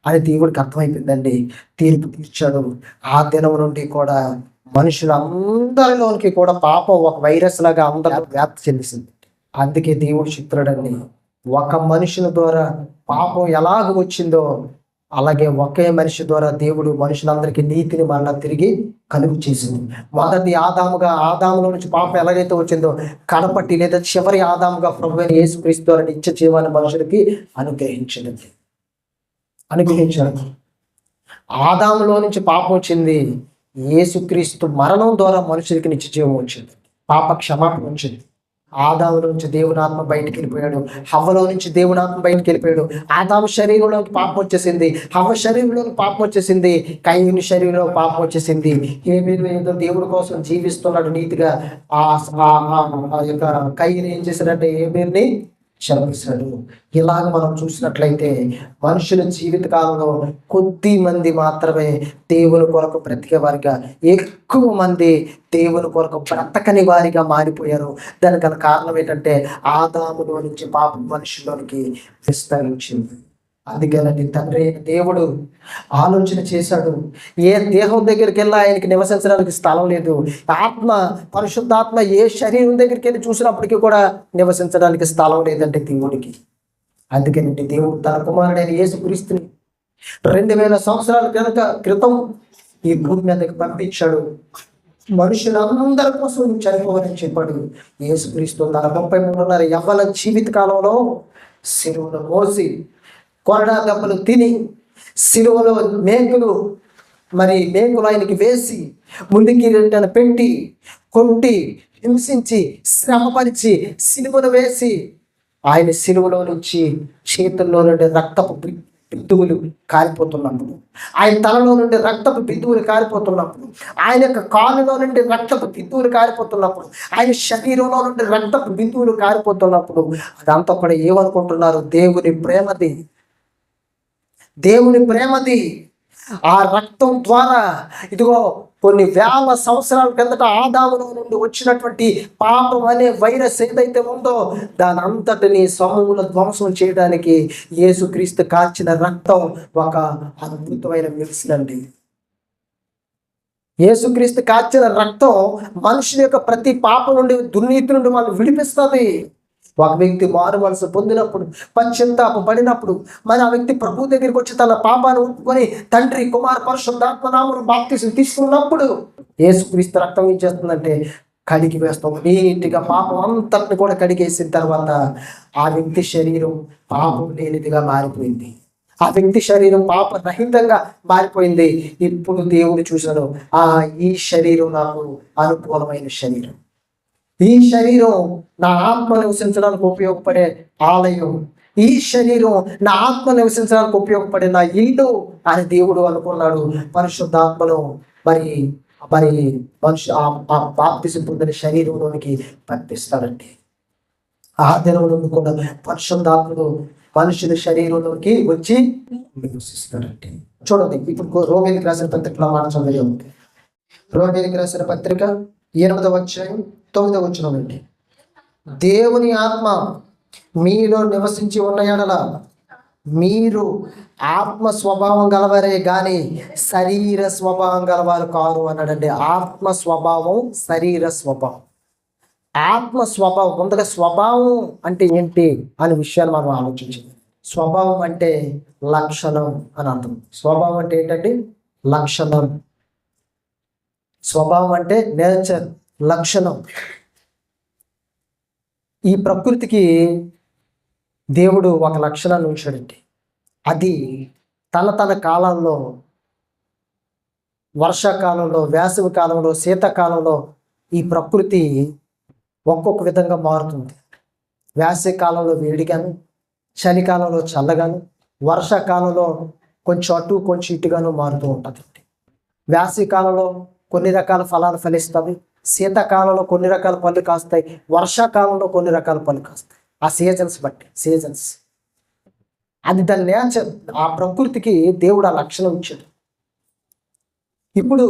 అని దేవుడికి అర్థమైపోయిందండి. తీర్పు తీర్చాడు. ఆ దినం నుండి కూడా మనుషులందరిలోనికి కూడా పాపం ఒక వైరస్ లాగా అందరూ వ్యాప్తి చెందింది. అందుకే దేవుడు చెప్తున్నాడండి, ఒక మనుషుని ద్వారా పాపం ఎలాగ వచ్చిందో అలాగే ఒకే మనిషి ద్వారా దేవుడు మనుషులందరికీ నీతిని మరలా తిరిగి కలుగు చేసింది. మొదటి ఆదాములో నుంచి పాపం ఎలాగైతే వచ్చిందో, కడపట్టి లేదా చివరి ఆదాముగా ప్రభువైన యేసుక్రీస్తు ద్వారా నిత్య జీవాన్ని మనుషులకి అనుగ్రహించాడు. ఆదాములో నుంచి పాపం వచ్చింది, యేసుక్రీస్తు మరణం ద్వారా మనుషులకి నిత్య జీవం వచ్చింది, పాప క్షమాపణ వచ్చింది. ఆదాములో నుంచి దేవుని ఆత్మ బయటికి వెళ్ళిపోయాడు, హవ్వలో నుంచి దేవుని ఆత్మ బయటికి వెళ్ళిపోయాడు. ఆదాము శరీరంలోకి పాపం వచ్చేసింది, హవ్వ శరీరంలోకి పాపం వచ్చేసింది, కయ్యూని శరీరంలో పాపం వచ్చేసింది. హేబేలు ఏదో దేవుడి కోసం జీవిస్తున్నాడు నీతిగా. ఆ యొక్క కయ్యూని ఏం చేశాడంటే హేబేలుని క్షమిస్తాడు. ఇలాగ మనం చూసినట్లయితే మనుషుల జీవిత కాలంలో కొద్ది మంది మాత్రమే దేవుని కొరకు బ్రతికే వారిగా, ఎక్కువ మంది దేవుని కొరకు బ్రతకని వారిగా మారిపోయారు. దానికి కారణం ఏంటంటే ఆదాములో నుంచి పాపం మనుషుల్లోనికి విస్తరించింది. అందుకేనండి తండ్రి దేవుడు ఆలోచన చేశాడు, ఏ దేహం దగ్గరికి వెళ్ళి ఆయనకి నివసించడానికి స్థలం లేదు. ఆత్మ, పరిశుద్ధాత్మ ఏ శరీరం దగ్గరికి వెళ్ళి చూసినప్పటికీ కూడా నివసించడానికి స్థలం లేదంటే దేవుడికి. అందుకేనండి దేవుడు తన కుమారుడైన యేసుక్రీస్తుని 2000 సంవత్సరాల క్రితం ఈ భూమి మీదకి పంపించాడు. మనుషులందరి కోసం చనిపోవాలని చెప్పాడు. యేసుక్రీస్తు తన 33 యవ్వన జీవిత కాలంలో సిలువను మోసి, కొరడా దెబ్బలు తిని, సిలువలో మేకులు ఆయనకి వేసి, ముందుకి పెట్టి, కొట్టి, హింసించి, శ్రమపరిచి, సిలువను వేసి, ఆయన సిలువలో నుంచి చేతుల్లో నుండి రక్తపు బిందువులు కారిపోతున్నప్పుడు, ఆయన తలలో నుండి రక్తపు బిందువులు కారిపోతున్నప్పుడు, ఆయన యొక్క కాలులో నుండి రక్తపు బిందువులు కారిపోతున్నప్పుడు, ఆయన శరీరంలో నుండి రక్తపు బిందువులు కారిపోతున్నప్పుడు, అదంతా కూడా ఏమనుకుంటున్నారు? దేవుని ప్రేమది. ఆ రక్తం ద్వారా ఇదిగో కొన్ని వేల సంవత్సరాల కిందట ఆదాములో నుండి వచ్చినటువంటి పాపం అనే వైరస్ ఏదైతే ఉందో దాని అంతటిని సమూల ధ్వంసం చేయడానికి యేసుక్రీస్తు కాల్చిన రక్తం ఒక అద్భుతమైన మెడిసిన్ అండి. యేసుక్రీస్తు కాల్చిన రక్తం మనుషుల యొక్క ప్రతి పాపం నుండి, దుర్నీతి నుండి వాళ్ళు విడిపిస్తుంది. ఒక వ్యక్తి మారు మనసు పొందినప్పుడు, పశ్చాత్తాప పడినప్పుడు, మరి ఆ వ్యక్తి ప్రభు దగ్గరికి వచ్చి తన పాపాన్ని ఒప్పుకొని తండ్రి, కుమార, పరిశుద్ధాత్మ నామమున బాప్తిసం తీసుకున్నప్పుడు యేసుక్రీస్తు రక్తం ఏం చేస్తుందంటే కడిగి వేస్తాం. నీటిగా పాపం అంతటిని కూడా కడిగేసిన తర్వాత ఆ వ్యక్తి శరీరం పాపం లేనిదిగా మారిపోయింది. ఆ వ్యక్తి శరీరం పాపరహితంగా మారిపోయింది. ఇప్పుడు దేవుడు చూశాడు, ఈ శరీరం నాకు అనుకూలమైన శరీరం, ఈ శరీరం నా ఆత్మ నివసించడానికి ఉపయోగపడే ఆలయం, ఈ శరీరం నా ఆత్మ నివసించడానికి ఉపయోగపడే నా ఇల్లు అని దేవుడు అనుకున్నాడు. పరిశుద్ధాత్మను మరి బాప్తిసం పొందిన శరీరంలోనికి పంపిస్తాడండి. ఆ దినం నుండి కూడా పరిశుద్ధాత్మను మనుషుల శరీరంలోకి వచ్చి నివసిస్తాడండి. చూడండి, ఇప్పుడు రోమేలికి రాసిన పత్రికలో మాట చదివే ఉంది. రోమేలికి రాసిన పత్రిక 8వ అధ్యాయం 9వ వచనం అండి. దేవుని ఆత్మ మీలో నివసించి ఉన్న యెడల మీరు ఆత్మ స్వభావం గలవారే గాని శరీర స్వభావం గలవారు కారు అన్నాడండి. ఆత్మ స్వభావం, శరీర స్వభావం. ఆత్మ స్వభావం, ముందుగా స్వభావం అంటే ఏంటి అనే విషయాన్ని మనం ఆలోచించాలి. స్వభావం అంటే లక్షణం అని అర్థం. స్వభావం అంటే ఏంటంటే లక్షణం. స్వభావం అంటే నేచర్, లక్షణం. ఈ ప్రకృతికి దేవుడు ఒక లక్షణాన్ని ఉంచాడండి. అది తన కాలంలో, వర్షాకాలంలో, వేసవి కాలంలో, శీతాకాలంలో ఈ ప్రకృతి ఒక్కొక్క విధంగా మారుతుంది. వేసవి కాలంలో వేడిగాను, చలికాలంలో చల్లగాను, వర్షాకాలంలో కొంచెం అటు కొంచెం ఇటుగాను మారుతూ ఉంటుంది. వేసవి కాలంలో కొన్ని రకాల ఫలాలు ఫలిస్తాయి, శీతాకాలంలో కొన్ని రకాల పళ్ళు కాస్తాయి, వర్షాకాలంలో కొన్ని రకాల పళ్ళు కాస్తాయి. ఆ సీజన్స్ బట్టి, సీజన్స్ అది దాని నేచర్. ఆ ప్రకృతికి దేవుడు ఆ లక్షణం ఇచ్చాడు. ఇప్పుడు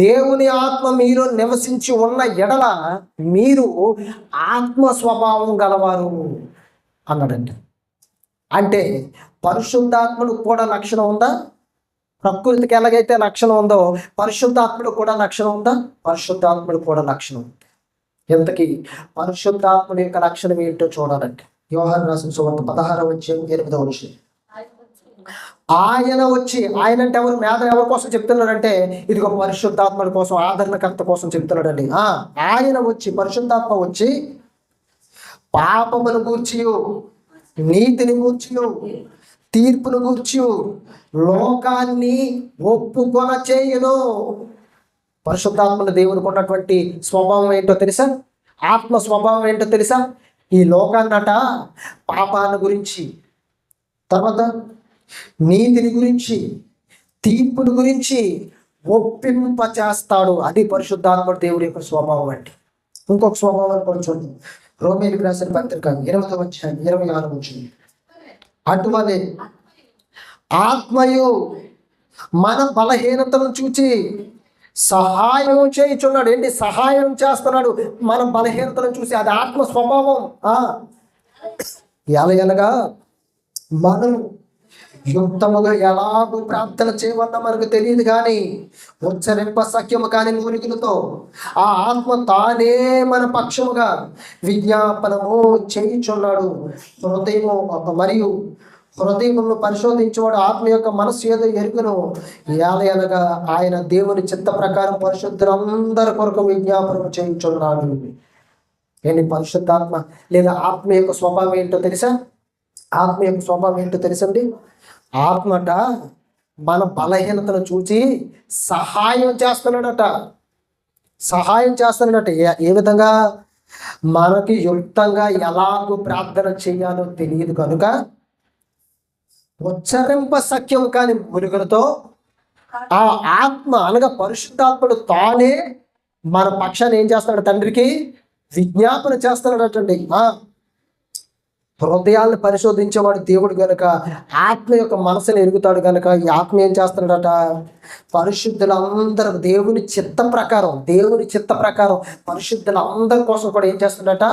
దేవుని ఆత్మ మీరు నివసించి ఉన్న ఎడల మీరు ఆత్మ స్వభావం గలవారు అన్నాడండి. అంటే పరిశుద్ధాత్మను కూడా లక్షణం ఉందా? ప్రకృతికి ఎలాగైతే లక్షణం ఉందో పరిశుద్ధాత్ముడు కూడా లక్షణం ఉందా? పరిశుద్ధాత్ముడు కూడా లక్షణం ఉంది. ఎంతకీ పరిశుద్ధాత్ముడి యొక్క లక్షణం ఏంటో చూడాలంటే యోహాను రాసిన సువార్త 16వ అధ్యాయం 8వ వచనం. ఆయన వచ్చి, ఆయన అంటే ఎవరు? ఎవరి కోసం చెప్తున్నాడంటే ఇదిగో పరిశుద్ధాత్ముడి కోసం, ఆదరణకర్త కోసం చెప్తున్నాడండి. ఆయన వచ్చి, పరిశుద్ధాత్మ వచ్చి పాపమును గూర్చియు, నీతిని గూర్చియు, తీర్పును గూర్చి లోకాన్ని ఒప్పుకొన చేయును. పరిశుద్ధాత్మల దేవునికి ఉన్నటువంటి స్వభావం ఏంటో తెలుసా? ఆత్మ స్వభావం ఏంటో తెలుసా? ఈ లోకాన్నట పాపాన్ని గురించి, తర్వాత నీతిని గురించి, తీర్పుని గురించి ఒప్పింపచేస్తాడు. అది పరిశుద్ధాత్మ దేవుడి యొక్క స్వభావం అంటే. ఇంకొక స్వభావాన్ని కూడా చూడండి. రోమేయులకు రాసిన పత్రిక 8వ అధ్యాయం 26వ వచనం. అటువలే ఆత్మయు మన బలహీనతను చూచి సహాయం చేయుచున్నాడు. ఏంటి? సహాయం చేస్తున్నాడు మన బలహీనతను చూసి. అది ఆత్మ స్వభావం. ఎలాగనగా మనం యుక్తముగా ఎలాగూ ప్రార్థన చేయవన్నా మనకు తెలియదు, కానీ ఉచ్చరింప సఖ్యము కాని మూలికలతో ఆ ఆత్మ తానే మన పక్షముగా విజ్ఞాపనము చేయుచున్నాడు. మరియు హృదయములను పరిశోధించేవాడు ఆత్మ యొక్క మనస్సు ఏదో ఎరుగును. ఎలాగనగా ఆయన దేవుని చిత్త ప్రకారం పరిశుద్ధులందరి కొరకు విజ్ఞాపనం చేయుచున్నాడు. ఏంటి? పరిశుద్ధాత్మ లేదా ఆత్మ యొక్క స్వభావం ఏంటో తెలుసా? ఆత్మ యొక్క స్వభావం ఏంటో తెలుసండి? ఆత్మట మన బలహీనతను చూసి సహాయం చేస్తున్నాడట. సహాయం చేస్తున్నాడట. ఏ విధంగా? మనకి యుక్తంగా ఎలాగూ ప్రార్థన చేయాలో తెలియదు కనుక ఉచ్చరింప సఖ్యం కాని మురుగులతో ఆ ఆత్మ అనగా పరిశుద్ధాత్ముడు తానే మన పక్షాన్ని ఏం చేస్తున్నాడు? తండ్రికి విజ్ఞాపన చేస్తున్నాడటండి. హృదయాలను పరిశోధించేవాడు దేవుడు గనుక ఆత్మ యొక్క మనసుని ఎరుగుతాడు గనుక ఈ ఆత్మ ఏం చేస్తున్నాడట? పరిశుద్ధులందరూ దేవుని చిత్త ప్రకారం పరిశుద్ధులందరి కోసం కూడా ఏం చేస్తున్నాడట?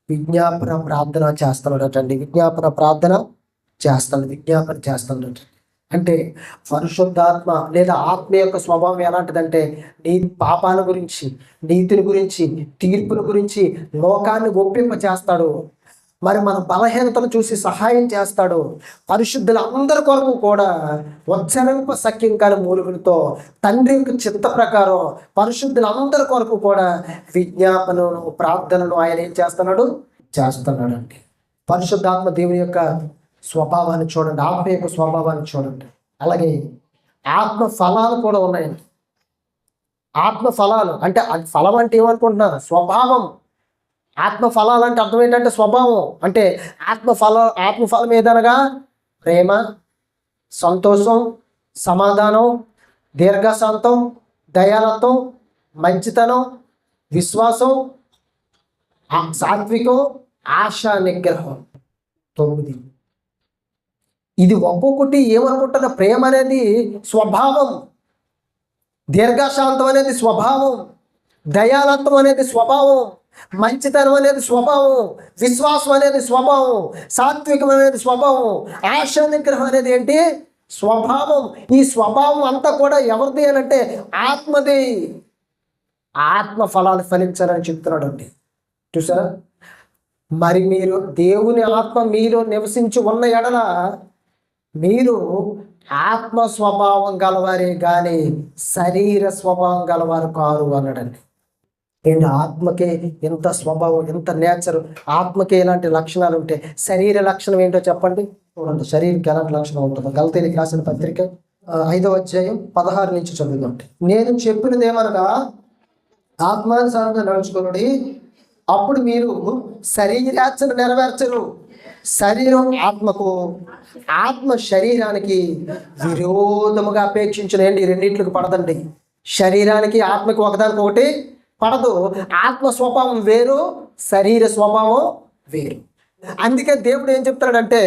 విజ్ఞాపన ప్రార్థన చేస్తున్నాడటండి. విజ్ఞాపన చేస్తున్నాడట. అంటే పరిశుద్ధాత్మ లేదా ఆత్మ యొక్క స్వభావం ఎలాంటిదంటే పాపాల గురించి, నీతిని గురించి, తీర్పుల గురించి లోకాన్ని ఒప్పింప చేస్తాడు. మరి మన బలహీనతను చూసి సహాయం చేస్తాడు. పరిశుద్ధులందరి కొరకు కూడా ఉచ్చరింప సఖ్యం కాని మూలుగులతో తండ్రి యొక్క చిత్త ప్రకారం పరిశుద్ధులందరి కొరకు కూడా విజ్ఞాపనను, ప్రార్థనను ఆయన ఏం చేస్తున్నాడండి. పరిశుద్ధాత్మ దేవుని యొక్క స్వభావాన్ని చూడండి. ఆత్మ యొక్క స్వభావాన్ని చూడండి. అలాగే ఆత్మ ఫలాలు కూడా ఉన్నాయండి. ఆత్మ ఫలాలు అంటే అది ఫలం అంటే ఏమనుకుంటున్నారు? స్వభావం. ఆత్మ ఫలాలు అంటే అర్థం ఏంటంటే స్వభావం. అంటే ఆత్మ ఫలం ఏదనగా ప్రేమ, సంతోషం, సమాధానం, దీర్ఘశాంతం, దయాలత్వం, మంచితనం, విశ్వాసం, సాత్వికం, ఆశా నిగ్రహం. 9. ఇది ఒక్కొక్కటి ఏమనుకుంటున్నా? ప్రేమ అనేది స్వభావం, దీర్ఘశాంతం అనేది స్వభావం, దయాలత్వం అనేది స్వభావం, మంచితనం అనేది స్వభావం, విశ్వాసం అనేది స్వభావం, సాత్వికం అనేది స్వభావం, ఆశా నిగ్రహం అనేది ఏంటి? స్వభావం. ఈ స్వభావం అంతా కూడా ఎవరిది అని అంటే ఆత్మది. ఆత్మ ఫలాలు ఫలించాలని చెప్తున్నాడు అండి. చూసారా? మరి మీరు దేవుని ఆత్మ మీరు నివసించి ఉన్న ఎడల మీరు ఆత్మ స్వభావం గలవారే కానీ శరీర స్వభావం గలవారు కారు అన్నాడండి. ఏంటి? ఆత్మకే ఎంత స్వభావం, ఎంత నేచర్, ఆత్మకే ఎలాంటి లక్షణాలు ఉంటే శరీర లక్షణం ఏంటో చెప్పండి. చూడండి శరీరానికి ఎలాంటి లక్షణం ఉంటుందో. గలతీయులకు రాసిన పత్రిక 5వ అధ్యాయం 16 నుంచి చదువుతుంటే, నేను చెప్పినది ఏమనగా ఆత్మానుసారంగా నడుచుకుని అప్పుడు మీరు శరీరాచరణ నెరవేర్చరు. శరీరం ఆత్మకు, ఆత్మ శరీరానికి విరోధముగా అపేక్షించిన. ఏంటి? రెండింటికి పడదండి. శరీరానికి ఆత్మకి ఒకదానికొకటి పడదు. ఆత్మ స్వభావం వేరు, శరీర స్వభావం వేరు. అందుకే దేవుడు ఏం చెప్తాడంటే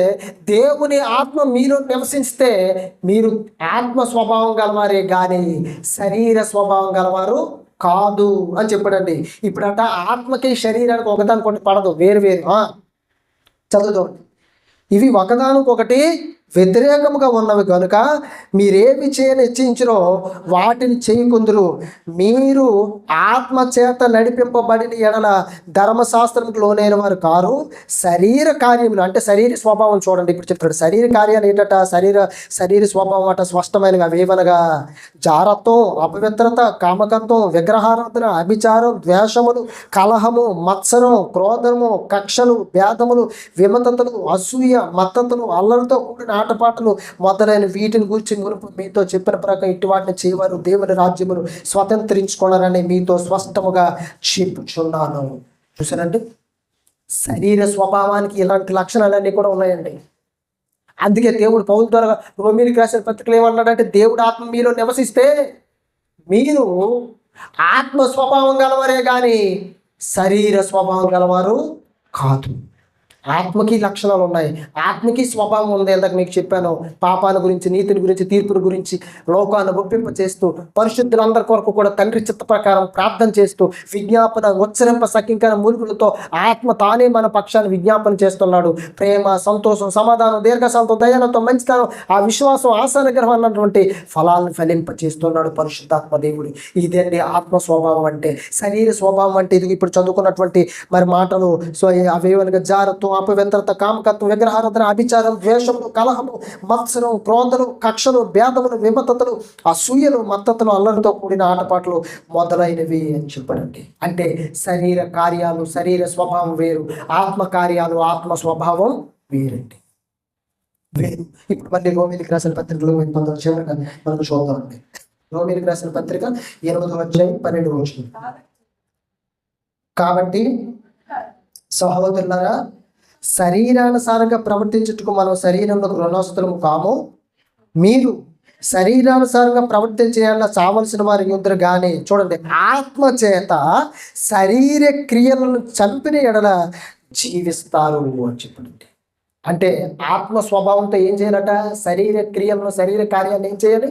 దేవుని ఆత్మ మీలో నివసిస్తే మీరు ఆత్మ స్వభావం గలవారే కానీ శరీర స్వభావం గలవారు కాదు అని చెప్పాడండి. ఇప్పుడట ఆత్మకి శరీరానికి ఒకదానికొకటి పడదు, వేరు వేరు. చదువుతాం. ఇవి ఒకదానికొకటి వ్యతిరేకముగా ఉన్నవి కనుక మీరేమి చేయనిచ్చించరో వాటిని చేయకుందురు. మీరు ఆత్మ చేత నడిపింపబడిన ఎడల ధర్మశాస్త్రంకి లోనైన వారు కారు. శరీర కార్యములు అంటే శరీర స్వభావం చూడండి. ఇప్పుడు చెప్తాడు శరీర కార్యాలు ఏంటట? శరీర స్వభావం అట స్పష్టమైనవి. అవేవనగా జారత్వం, అపవిత్రత, కామకంతం, విగ్రహారాధన, అభిచారం, ద్వేషములు, కలహము, మత్సరం, క్రోధము, కక్షలు, భేదములు, విమతలు, అసూయ, మత్తతులు, అల్లరితో కూడిన ఆటపాటలు మొదలైన వీటిని గురించి మునుపు మీతో చెప్పిన ప్రకారం ఇటు వాటిని చేయవారు దేవుని రాజ్యమును స్వతంత్రించుకున్నారని మీతో స్పష్టముగా చెప్పుచున్నాను. చూసారండి, శరీర స్వభావానికి ఇలాంటి లక్షణాలన్నీ కూడా ఉన్నాయండి. అందుకే దేవుడు పౌలు ద్వారా రోమీయులకు రాసిన పత్రికలు ఏమన్నాడంటే, దేవుడు ఆత్మ మీలో నివసిస్తే మీరు ఆత్మ స్వభావం గలవారే కానీ శరీర స్వభావం గలవారు కాదు. ఆత్మకి లక్షణాలు ఉన్నాయి, ఆత్మకి స్వభావం ఉంది. ఇందాక మీకు చెప్పాను, పాపాల గురించి, నీతిని గురించి, తీర్పుల గురించి లోకాన్ని ఒప్పింప చేస్తూ, పరిశుద్ధులందరి కొరకు కూడా తండ్రి చిత్త ప్రకారం ప్రార్థన చేస్తూ, విజ్ఞాపన ఉచ్చరింప సకింకర మూలుగులతో ఆత్మ తానే మన పక్షాన్ని విజ్ఞాపన చేస్తున్నాడు. ప్రేమ, సంతోషం, సమాధానం, దీర్ఘశాంతం, దయాలతో, మంచితనం, ఆ విశ్వాసం, ఆశానిగ్రహం అన్నటువంటి ఫలాలను ఫలింప చేస్తున్నాడు పరిశుద్ధాత్మ దేవుడు. ఇదండి ఆత్మ స్వభావం అంటే. శరీర స్వభావం అంటే ఇది ఇప్పుడు చదువుకున్నటువంటి మరి మాటలు. సో అవేవనగా జారత్వం, అపవిత్రత, కామకత్వం, విగ్రహారాధన, అభిచారం, ద్వేషములు, కలహము, మత్సరం, క్రోధలు, కక్షలు, భేదములు, విమతలు, అసూయలు, మత్తతలు, అల్లరితో కూడిన ఆటపాటలు మొదలైనవి అని చెప్పారండి. అంటే శరీర కార్యాలు, శరీర స్వభావం వేరు, ఆత్మ కార్యాలు, ఆత్మ స్వభావం వేరండి, వేరు. ఇప్పుడు మళ్ళీ రోమీయులకు రాసిన పత్రికలో చివరిగా మనం చూద్దామండి. రోమీయులకు రాసిన పత్రిక 8:12. కాబట్టి సహోదరులారా, శరీరానుసారంగా ప్రవర్తించుటకు మనం శరీరంలో రుణాస్తులము కాము. మీరు శరీరానుసారంగా ప్రవర్తించేలా చావలసిన వారి యుద్ధరు కానీ, చూడండి, ఆత్మ చేత శరీర క్రియలను చంపిన ఎడల జీవిస్తారు అని చెప్పండి. అంటే ఆత్మ స్వభావంతో ఏం చేయాలట? శరీర క్రియలను, శరీర కార్యాలను ఏం చేయాలి?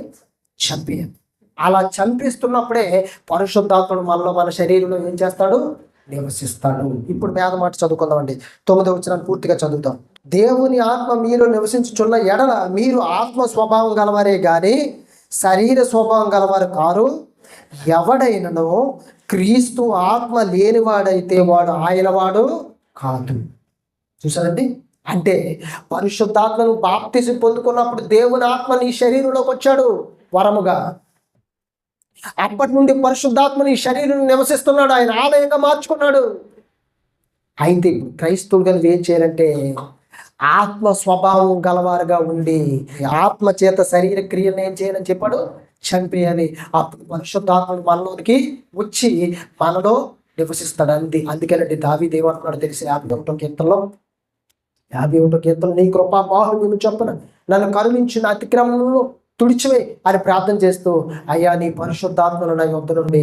చంపేయాలి. అలా చంపిస్తున్నప్పుడే పరిశుద్ధాత్ముడు మనలో, మన శరీరంలో ఏం చేస్తాడు? నివసిస్తాడు. ఇప్పుడు వేద మాట చదువుకుందామండి. 9వ వచనాన్ని పూర్తిగా చదువుతాం. దేవుని ఆత్మ మీలో నివసించుచున్న ఎడల మీరు ఆత్మ స్వభావం గలవారే గాని శరీర స్వభావం గలవారు కారు. ఎవడైనను క్రీస్తు ఆత్మ లేనివాడైతే వాడు ఆయనవాడు కాదు. చూసారండి, అంటే పరిశుద్ధాత్మను బాప్తిసం పొందుకున్నప్పుడు దేవుని ఆత్మ నీ శరీరంలోకి వచ్చాడు వరముగా. అప్పటి నుండి పరిశుద్ధాత్మని శరీరం నివసిస్తున్నాడు, ఆయన ఆలయంగా మార్చుకున్నాడు. అయితే క్రైస్తవులు కానీ ఏం చేయాలంటే ఆత్మ స్వభావం గలవారుగా ఉండి ఆత్మ చేత శరీర క్రియలను ఏం చేయాలని చెప్పాడు? చంపేయాలి. అప్పుడు పరిశుద్ధాత్మను మనలోనికి వచ్చి మనలో నివసిస్తాడు. అందుకేనండి దావీదు ఏమంటున్నాడు తెలిసి 51వ కీర్తనలో, నీ కృపా బాహుళ్యము చొప్పున నన్ను కరుణించిన అతిక్రమంలో తుడిచివే అని ప్రార్థన చేస్తూ, అయ్యా నీ పరిశుద్ధాత్మను నా యొద్ద నుండి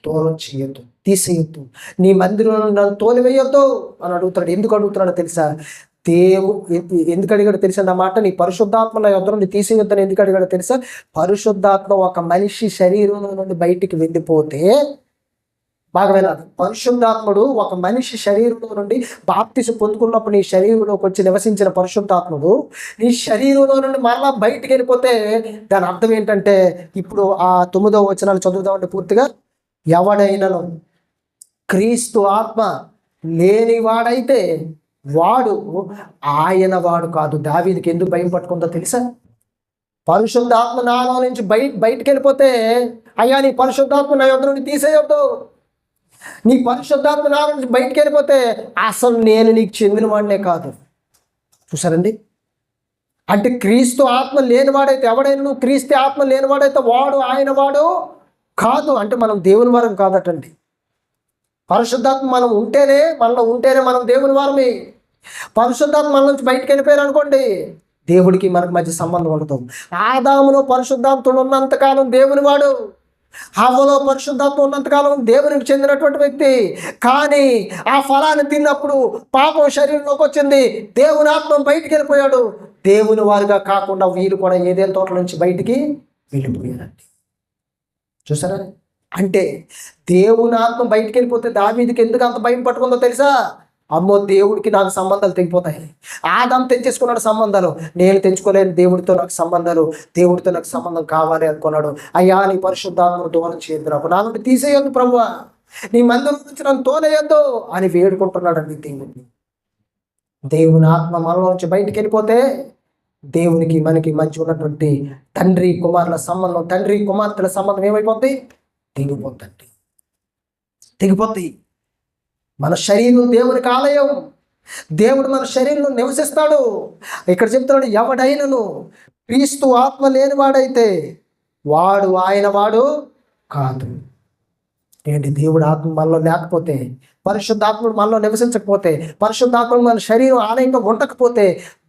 దూరం చేయొద్దు, తీసేయొద్దు, నీ మందిరంలో నన్ను తోలివేయొద్దు అని అడుగుతాడు. ఎందుకు అడుగుతున్నాడో తెలుసా? ఎందుకు అడిగాడో తెలుసా నా మాట? నీ పరిశుద్ధాత్మ నా యొద్ద నుండి తీసేయొద్దని ఎందుకు అడిగాడో తెలుసా? పరిశుద్ధాత్మ ఒక మనిషి శరీరంలో నుండి బయటికి వెళ్ళిపోతే, బాగా వినాలి, పరిశుద్ధాత్ముడు ఒక మనిషి శరీరంలో నుండి బాప్తిసం పొందుకున్నప్పుడు నీ శరీరంలోకి వచ్చి నివసించిన పరిశుద్ధాత్ముడు నీ శరీరంలో నుండి మరలా బయటికి వెళ్ళిపోతే దాని అర్థం ఏంటంటే, ఇప్పుడు ఆ 9వ వచనాలు చదువుదామంటే పూర్తిగా, ఎవడైనను క్రీస్తు ఆత్మ లేనివాడైతే వాడు ఆయన వాడు కాదు. దావీదుకి ఎందుకు భయం పట్టుకుందో తెలుసా? పరిశుద్ధాత్మ నాలో నుంచి బయటికి వెళ్ళిపోతే, అయ్యా నీ పరిశుద్ధాత్మ నా యొద్ద నుండి తీసేయొద్దు, నీ పరిశుద్ధాత్మ నా నుంచి బయటికి వెళ్ళిపోతే అసలు నేను నీకు చెందిన వాడినే కాదు. చూసారండి, అంటే క్రీస్తు ఆత్మ లేనివాడైతే, ఎవడైనా నువ్వు క్రీస్తు ఆత్మ లేనివాడైతే వాడు ఆయన వాడు కాదు. అంటే మనం దేవుని వారం కాదటండి. పరిశుద్ధాత్మ మనలో ఉంటేనే మనం దేవుని వారమే. పరిశుద్ధాత్మ మన నుంచి బయటికి వెళ్ళిపోయారు అనుకోండి, దేవుడికి మనకు మధ్య సంబంధం ఉండదు. ఆదాములో పరిశుద్ధాత్ముడు ఉన్నంతకాలం దేవుని వాడు, హవ్వలో పరిశుద్ధాత్మ ఉన్నంతకాలం దేవునికి చెందినటువంటి వ్యక్తి. కానీ ఆ ఫలాన్ని తిన్నప్పుడు పాపం శరీరంలోకి వచ్చింది, దేవుని ఆత్మ బయటికి వెళ్ళిపోయాడు. దేవుని వారుగా కాకుండా వీరు కూడా ఏదేని తోటల నుంచి బయటికి వెళ్ళిపోయారండి. చూసారా? అంటే దేవుని ఆత్మ బయటికి వెళ్ళిపోతే దావీదుకి ఎందుకు అంత భయం పట్టుకుందో తెలుసా? అమ్మో, దేవుడికి నాకు సంబంధాలు తెగిపోతాయి. ఆదాం తెంచేసుకున్నాడు సంబంధాలు, నేను తెంచుకోలేను దేవుడితో నాకు సంబంధాలు, దేవుడితో నాకు సంబంధం కావాలి అనుకున్నాడు. అయ్యా నీ పరిశుద్ధాత్మను దూరం చేయొద్దు, నాకు నా నుండి తీసేయొద్దు ప్రభువా, నీ మందిరం నుంచి నన్ను తోలేయొద్దు అని వేడుకుంటున్నాడు అండి దేవుడిని. దేవుని ఆత్మ మనలో నుంచి బయటికి వెళ్ళిపోతే దేవునికి మనకి మంచి ఉన్నటువంటి తండ్రి కుమారుల సంబంధం, తండ్రి కుమార్తెల సంబంధం ఏమైపోద్ది? తెగిపోద్ది. మన శరీరం దేవునికి ఆలయం, దేవుడు మన శరీరంలో నివసిస్తాడు. ఇక్కడ చెప్తున్నాడు, ఎవడైనను క్రీస్తు ఆత్మ లేనివాడైతే వాడు ఆయన వాడు కాదు. ఏంటి దేవుడు ఆత్మ మనలో లేకపోతే, పరిశుద్ధాత్ముడు మనలో నివసించకపోతే, పరిశుద్ధాత్ముడు మన శరీరం ఆలయంగా ఉండకపోతే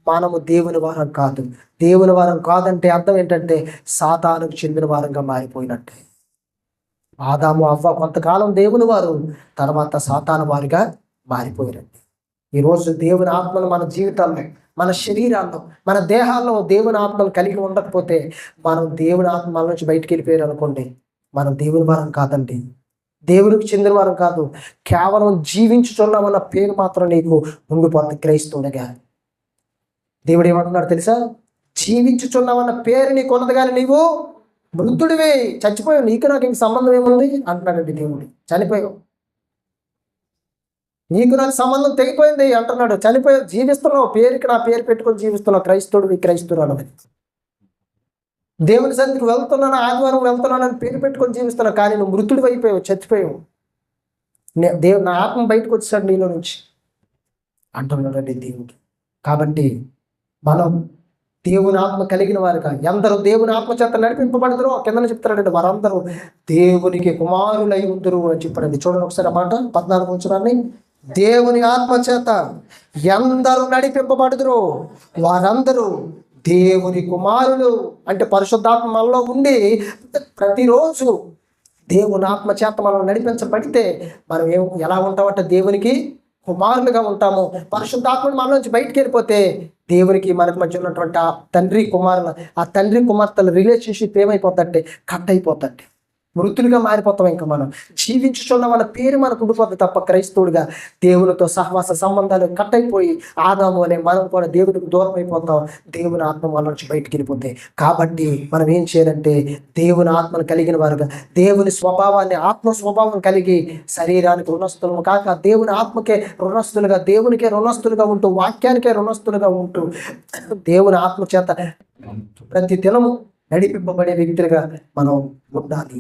మనము దేవుని వారం కాదు. దేవుని వారం కాదంటే అర్థం ఏంటంటే సాతానుకు చెందిన వారంగా మారిపోయినట్టే. ఆదాము అవ్వ కొంతకాలం దేవుని వారు, తర్వాత సాతాను వారిగా మారిపోయారండి. ఈరోజు దేవుని ఆత్మను మన జీవితాల్లో, మన శరీరాల్లో, మన దేహాల్లో దేవుని ఆత్మను కలిగి ఉండకపోతే మనం దేవుని ఆత్మ మన నుంచి బయటికి వెళ్ళిపోయారు అనుకోండి, మనం దేవుని వారం కాదండి, దేవునికి చెందిన వారం కాదు. కేవలం జీవించుచున్నామన్న పేరు మాత్రం నీకు ఉండిపోతుంది క్రైస్తవుడిగా. దేవుడు ఏమంటున్నాడు తెలుసా? జీవించుచున్నామన్న పేరు నీకు ఉన్నది, కానీ నీవు మృతుడివే, చచ్చిపోయావు, నీకు నాకు ఇంక సంబంధం ఏముంది అంటున్నాడండి దేవుడు. చనిపోయావు, నీకు నాకు సంబంధం తెగిపోయింది అంటున్నాడు. చనిపోయావు, జీవిస్తున్నావు, పేరుకి నా పేరు పెట్టుకొని జీవిస్తున్నావు, క్రైస్తవుడు క్రైస్తవురాలు అని. దేవుని సన్నిధికి వెళ్తున్నాను, ఆదివారం వెళ్తున్నాను అని పేరు పెట్టుకొని జీవిస్తున్నావు, కానీ నువ్వు మృతుడు అయిపోయావు, చచ్చిపోయావు. దేవుడు నా ఆత్మ బయటకు వచ్చాడు నీలో నుంచి అంటున్నాడండి దేవుడు. కాబట్టి మనం దేవుని ఆత్మ కలిగిన వారుగా, ఎందరూ దేవుని ఆత్మ చేత నడిపింపబడదురో కింద చెప్తారండి, వారందరూ దేవునికి కుమారులై ఉందరు అని చెప్పాడండి. చూడండి ఒకసారి అన్నమాట 14 వచనాన్ని. దేవుని ఆత్మ చేత ఎందరూ నడిపింపబడుదురో వారందరూ దేవుని కుమారులు. అంటే పరిశుద్ధాత్మ మనలో ఉండి ప్రతిరోజు దేవుని ఆత్మ చేత మనం నడిపించబడితే మనం ఎలా ఉంటామంటే దేవునికి కుమారులుగా ఉంటాము. పరిశుద్ధాత్మను మన నుంచి బయటికి వెళ్ళిపోతే దేవునికి మనకు మధ్య ఉన్నటువంటి ఆ తండ్రి కుమారుల, ఆ తండ్రి కుమార్తెల రిలేషన్షిప్ ఏమైపోతుందంటే కట్ అయిపోతుంది, మృతులుగా మారిపోతాం. ఇంకా మనం జీవించుచున్న వాళ్ళ పేరు మనకు ఉండిపోతుంది తప్ప క్రైస్తవుడిగా దేవునితో సహవాస సంబంధాలు కట్ అయిపోయి ఆదాము అనే మనం కూడా దేవుడికి దూరం అయిపోతాం, దేవుని ఆత్మ వాళ్ళ నుంచి బయటికి వెళ్ళిపోతే. కాబట్టి మనం ఏం చేయాలంటే దేవుని ఆత్మను కలిగిన వారుగా, దేవుని స్వభావాన్ని, ఆత్మ స్వభావం కలిగి శరీరానికి రుణస్తులు కాక దేవుని ఆత్మకే రుణస్తులుగా, దేవునికే రుణస్తులుగా ఉంటూ, వాక్యానికే రుణస్తులుగా ఉంటూ దేవుని ఆత్మ చేత ప్రతి దినము నడిపింపబడే వ్యక్తులుగా మనం ఉండాలి.